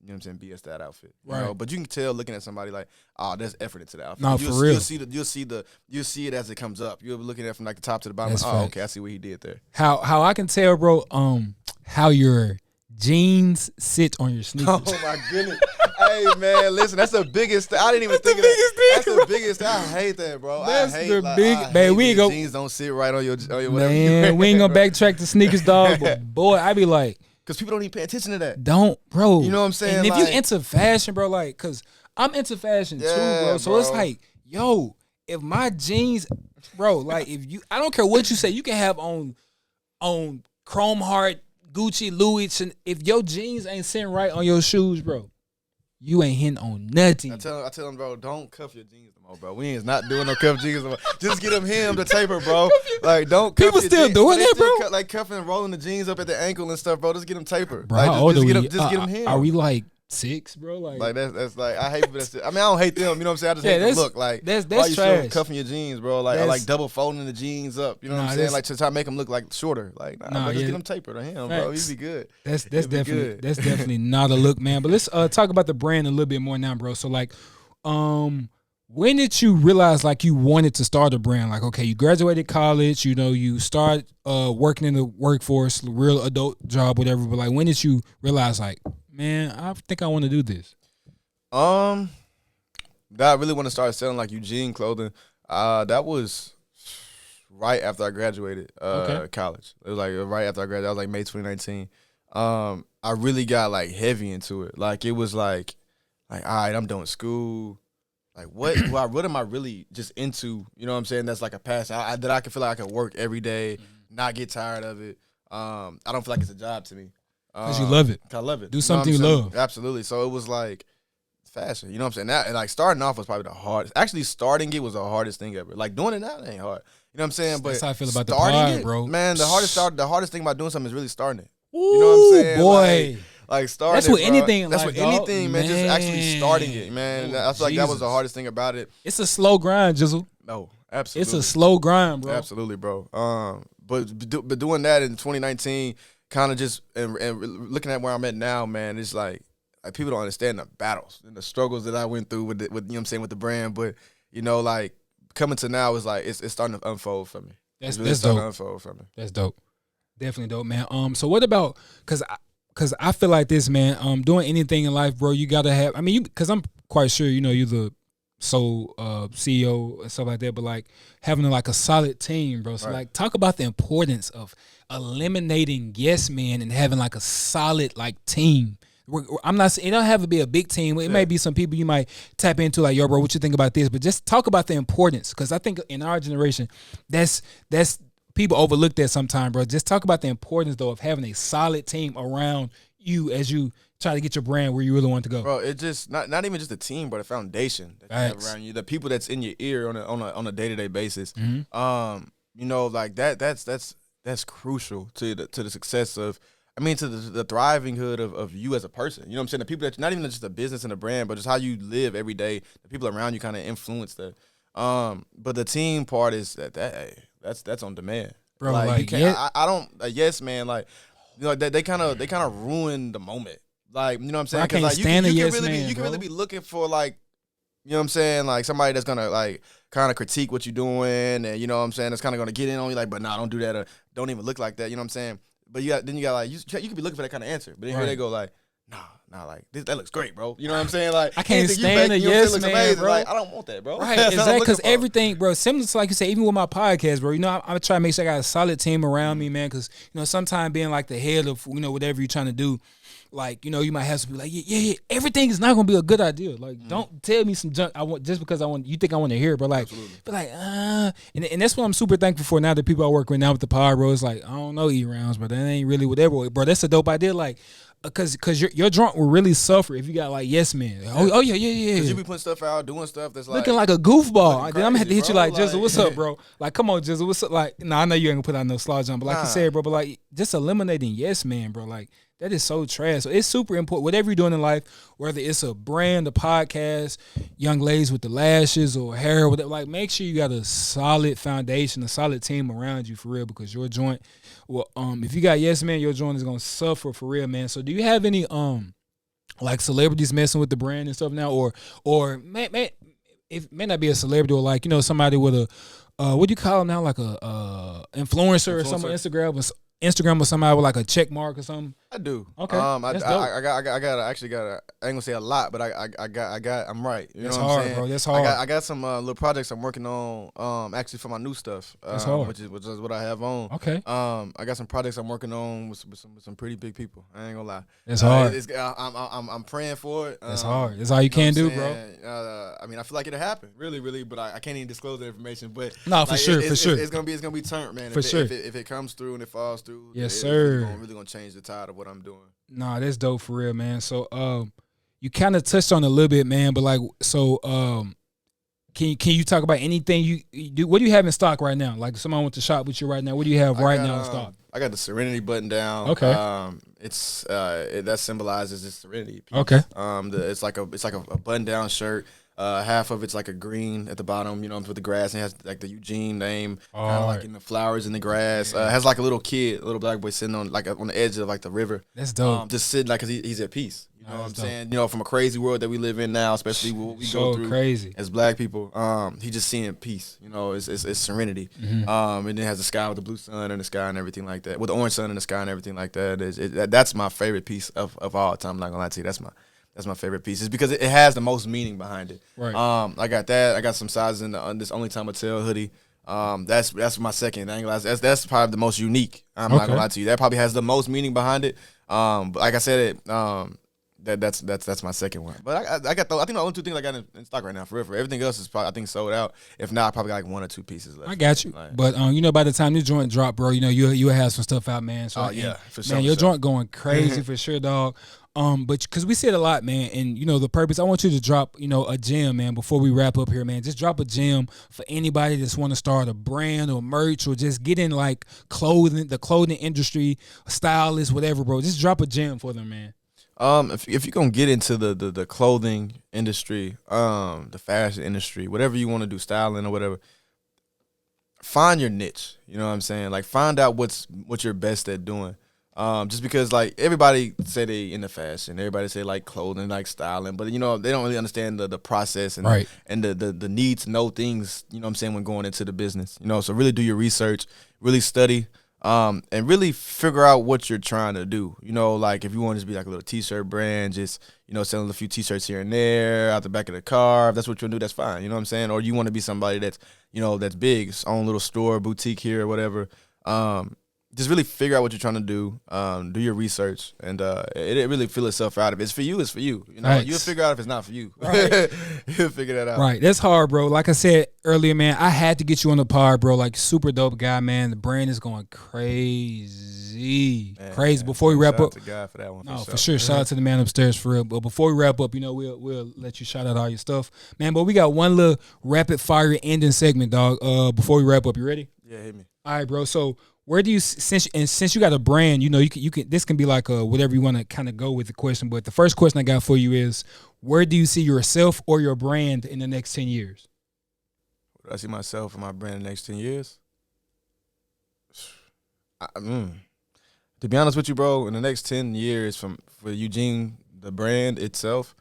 you know what I'm saying, BS that outfit. You know? But you can tell looking at somebody like, oh, there's effort into the outfit. No, for real. You'll see it as it comes up. You'll be looking at it from like the top to the bottom. Like, okay, I see what he did there. How I can tell, bro, how your jeans sit on your sneakers. Oh my goodness. Hey man, listen, that's the biggest thing. I didn't even think of that. That's the biggest thing. I hate that, bro. That's I hate the like, big I man. hate We ain't when go jeans don't sit right on your whatever. Man, we ain't gonna backtrack to sneakers, dog. But boy, I be like, because people don't even pay attention to that. Don't, bro. You know what I'm saying? And if like, you into fashion, bro, like, cause I'm into fashion too, bro. So it's like, yo, if my jeans, bro, like, I don't care what you say, you can have on Chrome Heart, Gucci, Louis, and if your jeans ain't sitting right on your shoes, bro, you ain't hitting on nothing. I tell him, bro, don't cuff your jeans no more, bro. We ain't not doing no cuff jeans no more. Just get him the taper, bro. Like, don't cuff People your still jeans. doing that, bro? Like cuffing and rolling the jeans up at the ankle and stuff, bro. Just get him tapered. Bro, like, how old are we? Just get him him. Are we like 6, bro? Like that's like, I hate people that I mean, I don't hate them, you know what I'm saying? I just hate the look. Like, that's why you trash. still cuffing your jeans, bro? Like, or like double folding the jeans up, you know what I'm saying? Like, to try to make them look like shorter. Like, just get them tapered on him, bro. He'd be good. That's definitely not a look, man. But let's talk about the brand a little bit more now, bro. So like, when did you realize like you wanted to start a brand? Like, okay, you graduated college, you know, you start working in the workforce, real adult job, whatever. But like, when did you realize like, man, I think I want to do this? That I really want to start selling like Eugene clothing. That was right after I graduated college. It was like right after I graduated. That was like May 2019. I really got like heavy into it. Like it was like all right, I'm doing school. Like what am I really just into? You know what I'm saying? That's like a passion that I can feel like I can work every day, not get tired of it. I don't feel like it's a job to me. Because you love it. I love it. Do something you love. Absolutely. So it was like fashion. You know what I'm saying? That, and like starting off was probably the hardest. Actually, starting it was the hardest thing ever. Like doing it now ain't hard. You know what I'm saying? But that's how I feel about the pod, bro. Man, the hardest thing about doing something is really starting it. You know what I'm saying? Boy. Like starting. That's what anything. That's what anything, man. Just actually starting it, man. I feel like that was the hardest thing about it. It's a slow grind, Jizzle. No, absolutely. It's a slow grind, bro. Absolutely, bro. But doing that in 2019, kind of just and looking at where I'm at now, man, it's like people don't understand the battles and the struggles that I went through with you know what I'm saying, with the brand. But you know, like coming to now is like it's starting to unfold for me. That's starting dope. to unfold for me. That's dope. Definitely dope, man. So what about because I feel like this, man. Doing anything in life, bro, you gotta have. I mean, because I'm quite sure you know you're the sole CEO and stuff like that. But like having like a solid team, bro. So like talk about the importance of eliminating yes men and having like a solid like team. I'm not saying it don't have to be a big team. It may be some people you might tap into like, yo, bro, what you think about this? But just talk about the importance, because I think in our generation, that's people overlook that sometimes, bro. Just talk about the importance though of having a solid team around you as you try to get your brand where you really want to go. Bro, it's just not even just a team, but a foundation that you have around you. The people that's in your ear on a day-to-day basis. Mm-hmm. You know, like that's crucial to the success of. I mean, to the thrivinghood of you as a person. You know what I'm saying? The people that, not even just a business and a brand, but just how you live every day. The people around you kind of influence that. But the team part is that's on demand. Bro, like you can't, I don't, yes, man, like, you know, they kind of ruin the moment. Like, you know what I'm saying? Because like, you can really be looking for like, you know what I'm saying? Like somebody that's gonna like kind of critique what you're doing, and you know what I'm saying? That's kind of gonna get in on you, like, but nah, don't do that, or don't even look like that. You know what I'm saying? But you got like you could be looking for that kind of answer, but then here they go like, nah, like that looks great, bro. You know what I'm saying? Like I can't stand a yes man, bro. Like I don't want that, bro. Right, exactly. Because everything, bro, similar to like you say, even with my podcast, bro. You know, I'm trying to make sure I got a solid team around me, man. Because you know, sometimes being like the head of whatever you're trying to do, like, you know, you might have to be like, yeah, everything is not gonna be a good idea. Like, don't tell me some junk I want just because you think I want to hear it, but like, but like, and that's what I'm super thankful for now. The people I work with now with the pod, bro, it's like I don't know rounds, but that ain't really whatever, bro. That's a dope idea, like. Cause your drunk will really suffer if you got like yes man. Oh yeah. Cause you be putting stuff out, doing stuff that's like looking like a goofball. Crazy, then I'm gonna have to hit you like Jizzle, what's up, bro? Like, come on, Jizzle, what's up? Like, I know you ain't gonna put out no slaw jump, but like you said, bro, but like just eliminating yes man, bro. Like that is so trash. So it's super important. Whatever you're doing in life, whether it's a brand, a podcast, young ladies with the lashes or hair, whatever, like make sure you got a solid foundation, a solid team around you for real, because your joint. Well, if you got yes man, your joint is gonna suffer for real, man. So do you have any like celebrities messing with the brand and stuff now, or it may not be a celebrity, or like, you know, somebody with a what do you call them now, like a influencer or something, Instagram or somebody with like a check mark or something? I do. Okay. That's dope. I ain't gonna say a lot, but I'm right. You That's know what hard, I'm saying? bro. That's hard. I got some little projects I'm working on, actually for my new stuff. That's hard. Which is what I have on. Okay. I got some projects I'm working on with some pretty big people. I ain't gonna lie. That's hard. I'm praying for it. That's hard. That's all you can do, bro. I mean, I feel like it'll happen, really, but I can't even disclose that information. But no, like, for sure. It's gonna be turned, man. For sure. If it comes through and it falls through, yes, sir. It's really gonna change the tide of what I'm doing. Nah, that's dope for real, man. So, you kind of touched on it a little bit, man. But like, so can you talk about anything you do? What do you have in stock right now? Like, if someone went to shop with you right now, what do you have right now in stock? I got the Serenity button down. Okay. That symbolizes this Serenity piece. Okay. It's like a button down shirt. Half of it's like a green at the bottom, with the grass, and it has like the Eugene name, kind of like in the flowers in the grass. It has like a little black boy sitting on on the edge of like the river. That's dope. Just sitting like, cause he's at peace. You know what I'm saying? From a crazy world that we live in now, especially what we go through crazy as black people. He just seeing peace. It's serenity. And it has the sky with the blue sun in the sky and everything like that, with the orange sun in the sky and everything like that. That's my favorite piece of all time. I'm not gonna lie to you. That's my favorite piece. It's because it has the most meaning behind it. Right. I got that. I got some sizes in this Only Time Will Tell hoodie. That's my second. I ain't gonna lie. That's probably the most unique. I'm not gonna lie to you. That probably has the most meaning behind it. But like I said, that's my second one. But I think the only two things I got in stock right now for real. Everything else is probably, I think, sold out. If not, I probably got like 1 or 2 pieces left. I got you. But by the time this joint drop, bro, you'll have some stuff out, man. So for sure. Man, your joint going crazy for sure, dog. But because we see it a lot, man, and the purpose. I want you to drop, a gem, man, before we wrap up here, man. Just drop a gem for anybody that's want to start a brand or merch or just get in like the clothing industry, stylist, whatever, bro. Just drop a gem for them, man. If you're gonna get into the clothing industry, the fashion industry, whatever you want to do, styling or whatever, find your niche. You know what I'm saying? Like, find out what you're best at doing. Just because like everybody say they into fashion, everybody say like clothing, like styling, but they don't really understand the process and right. and the need to know things. You know what I'm saying, when going into the business. So really do your research, really study. And really figure out what you're trying to do. Like if you want to just be like a little T-shirt brand, just, selling a few T-shirts here and there out the back of the car. If that's what you want to do, that's fine. You know what I'm saying? Or you want to be somebody that's, that's big, its own little store, boutique here or whatever. Just really figure out what you're trying to do. Do your research, and it really fill itself out. If it's for you, it's for you. You'll figure out if it's not for you. Right. You'll figure that out. Right. That's hard, bro. Like I said earlier, man, I had to get you on the pod, bro. Like, super dope guy, man. The brand is going crazy. Crazy. Before we wrap up. Shout out to God for that one. No, for sure. Shout out to the man upstairs for real. But before we wrap up, we'll let you shout out all your stuff. Man, but we got one little rapid fire ending segment, dog. Before we wrap up, you ready? Yeah, hit me. All right, bro. So where do you, since you got a brand, you can this can be like whatever you want to kind of go with the question. But the first question I got for you is, where do you see yourself or your brand in the next 10 years? Where do I see myself and my brand in the next 10 years? To be honest with you, bro, in the next 10 years for Eugene, the brand itself,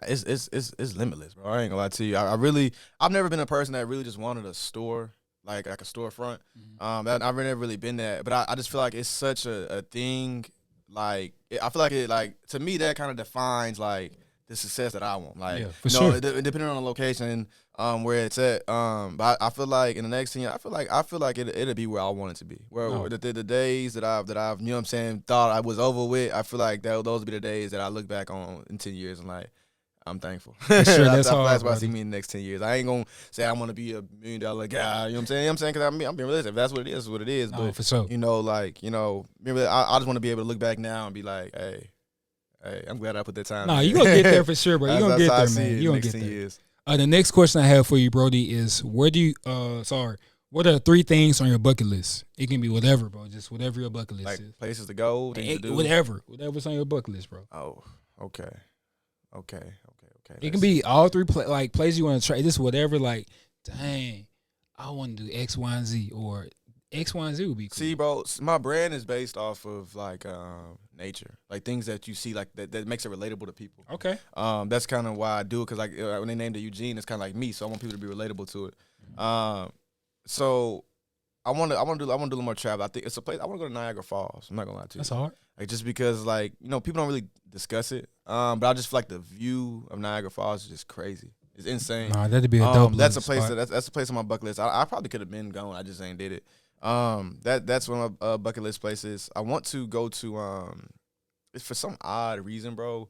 it's limitless, bro. I ain't gonna lie to you. I've never been a person that really just wanted a store. Like a storefront. I've never really been that, but I just feel like it's such a thing. Like, I feel like it, like, to me, that kind of defines like the success that I want. Like, yeah, for sure. Depending on the location, where it's at. But I feel like in the next 10 years, I feel like it'll be where I want it to be. Where the days that I've you know what I'm saying, thought I was over with, I feel like those will be the days that I look back on in 10 years and like, I'm thankful. For sure, that's hard. That's why I see me in the next 10 years. I ain't gonna say I want to be $1 million guy. You know what I'm saying? Because I'm being realistic. If that's what it is, it's what it is. But for sure. I just want to be able to look back now and be like, hey, I'm glad I put that time. No, you gonna get there for sure, bro. You gonna get there, man. You gonna get there. Years. The next question I have for you, Brody, is what are 3 things on your bucket list? It can be whatever, bro. Just whatever your bucket list is. Places to go, things to do. Whatever's on your bucket list, bro. Oh, okay. It can be all 3 places you want to try. Just whatever. Like, dang, I want to do X, Y, and Z, or X, Y, and Z would be cool. See, bro, my brand is based off of like nature, like things that you see, like that makes it relatable to people. Okay. That's kind of why I do it, because like when they named it Eugene, it's kind of like me, so I want people to be relatable to it. So I want to do a little more travel. I think it's a place I want to go to Niagara Falls. I'm not gonna lie to you. That's hard. Like, just because, like, people don't really discuss it. But I just feel like the view of Niagara Falls is just crazy. It's insane. Nah, that'd be a dope. That's a place that's a place on my bucket list. I probably could have been going. I just ain't did it. That's one of my bucket list places. I want to go to. It's for some odd reason, bro.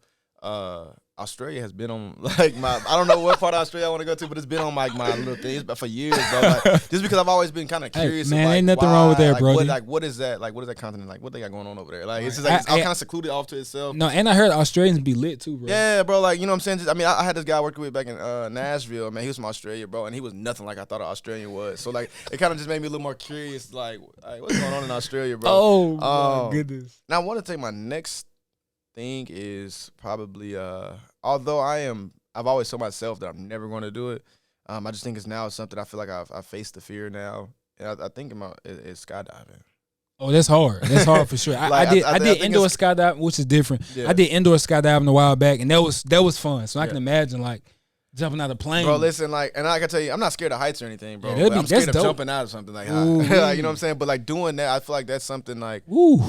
Australia has been on like my. I don't know what part of Australia I want to go to, but it's been on like my little things, but for years, bro. Like, just because I've always been kind of curious. Hey, man, of, like, ain't nothing why, wrong with that, like, bro. What is that? Like, what is that continent like? What they got going on over there? Like, it's just like it's all kind of secluded off to itself. No, and I heard Australians be lit too, bro. Yeah, bro. Like, you know what I'm saying? Just, I mean, I had this guy I worked with back in Nashville. Man, he was from Australia, bro, and he was nothing like I thought an Australian was. So like, it kind of just made me a little more curious. Like what's going on in Australia, bro? Oh my goodness. Now I want to take my next thing is probably although I've always told myself that I'm never going to do it. I just think it's now something I feel like I've faced the fear now, and I think about it's skydiving. Oh, that's hard. That's hard for sure. Like, I did indoor skydiving, which is different. Yeah. I did indoor skydiving a while back, and that was fun. So I can imagine like jumping out of a plane. Bro, listen, like, and I can tell you, I'm not scared of heights or anything, bro. Yeah, I'm scared of jumping out of something like, like, you know what I'm saying? But like doing that, I feel like that's something like. Ooh.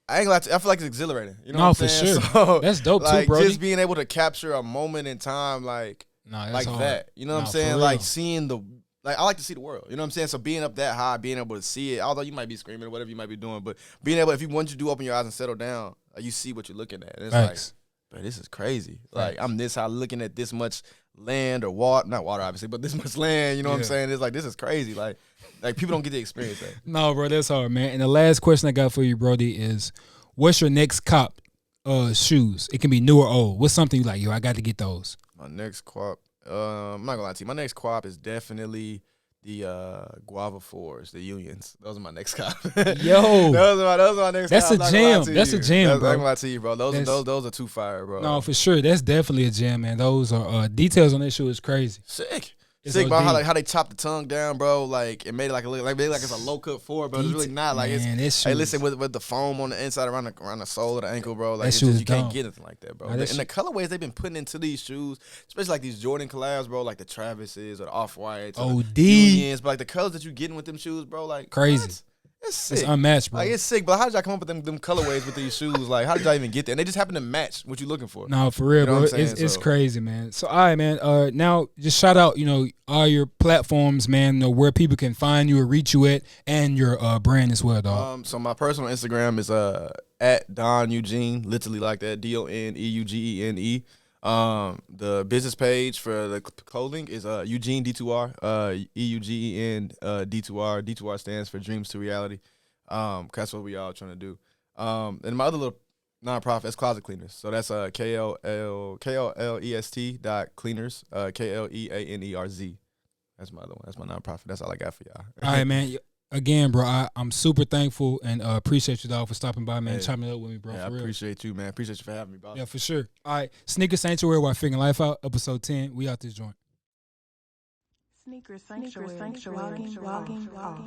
I ain't gonna I feel like it's exhilarating. You know what I'm saying? For sure. So, that's dope like, too, bro. Just being able to capture a moment in time, like hard. that. You know what I'm saying? Like seeing I like to see the world. You know what I'm saying? So being up that high, being able to see it, although you might be screaming or whatever you might be doing, but being able, once you do open your eyes and settle down, you see what you're looking at. And it's like, bro, this is crazy. Like I'm this high looking at this much land or water, not water obviously, but this much land. You know what I'm saying? It's like, this is crazy. Like people don't get to experience that. No, bro, that's hard, man. And the last question I got for you, Brody, is what's your next cop shoes? It can be new or old. What's something you like, yo, I got to get those? My next quap, I'm not gonna lie to you. My next quap is definitely the Guava 4s, the Unions. Those are my next cop. Yo, those are my next. That's cop. a jam. That's a jam, bro. I'm not gonna lie to you, bro. Those are too fire, bro. No, for sure. That's definitely a jam, man. Those are details on that shoe is crazy. Sick. Sick about how they chopped the tongue down, bro. Like it made it like it's a low cut 4, but it's really not. Like hey, listen, with the foam on the inside around the sole of the ankle, bro. Like you can't get anything like that, bro. And the colorways they've been putting into these shoes, especially like these Jordan collabs, bro, like the Travises or the Off Whites, OD, Unions, but like the colors that you getting with them shoes, bro, like crazy. What? It's sick. It's unmatched, bro. Like it's sick, but how did y'all come up with them colorways with these shoes? Like how did y'all even get there? And they just happen to match what you're looking for. No, for real, you know bro. It's crazy, man. So all right, man. Now just shout out, all your platforms, man. Where people can find you or reach you at, and your brand as well, dog. So my personal Instagram is at Don Eugene, literally like that, DonEugene. The business page for the clothing is Eugene D2R, EUGEN D2R. D2R stands for Dreams to Reality. That's what we all trying to do. And my other little nonprofit is Closet Cleaners. So that's KLEST.cleaners, KLEANERZ. That's my other one. That's my nonprofit. That's all I got for y'all. All right, man. Again, bro, I'm super thankful and appreciate you, dog, for stopping by, man, chopping it up with me, bro. Yeah, I appreciate you, man. Appreciate you for having me, bro. Yeah, for sure. All right, Sneaker Sanctuary while figuring life out, episode 10. We out this joint. Sneaker Sanctuary. Logging off.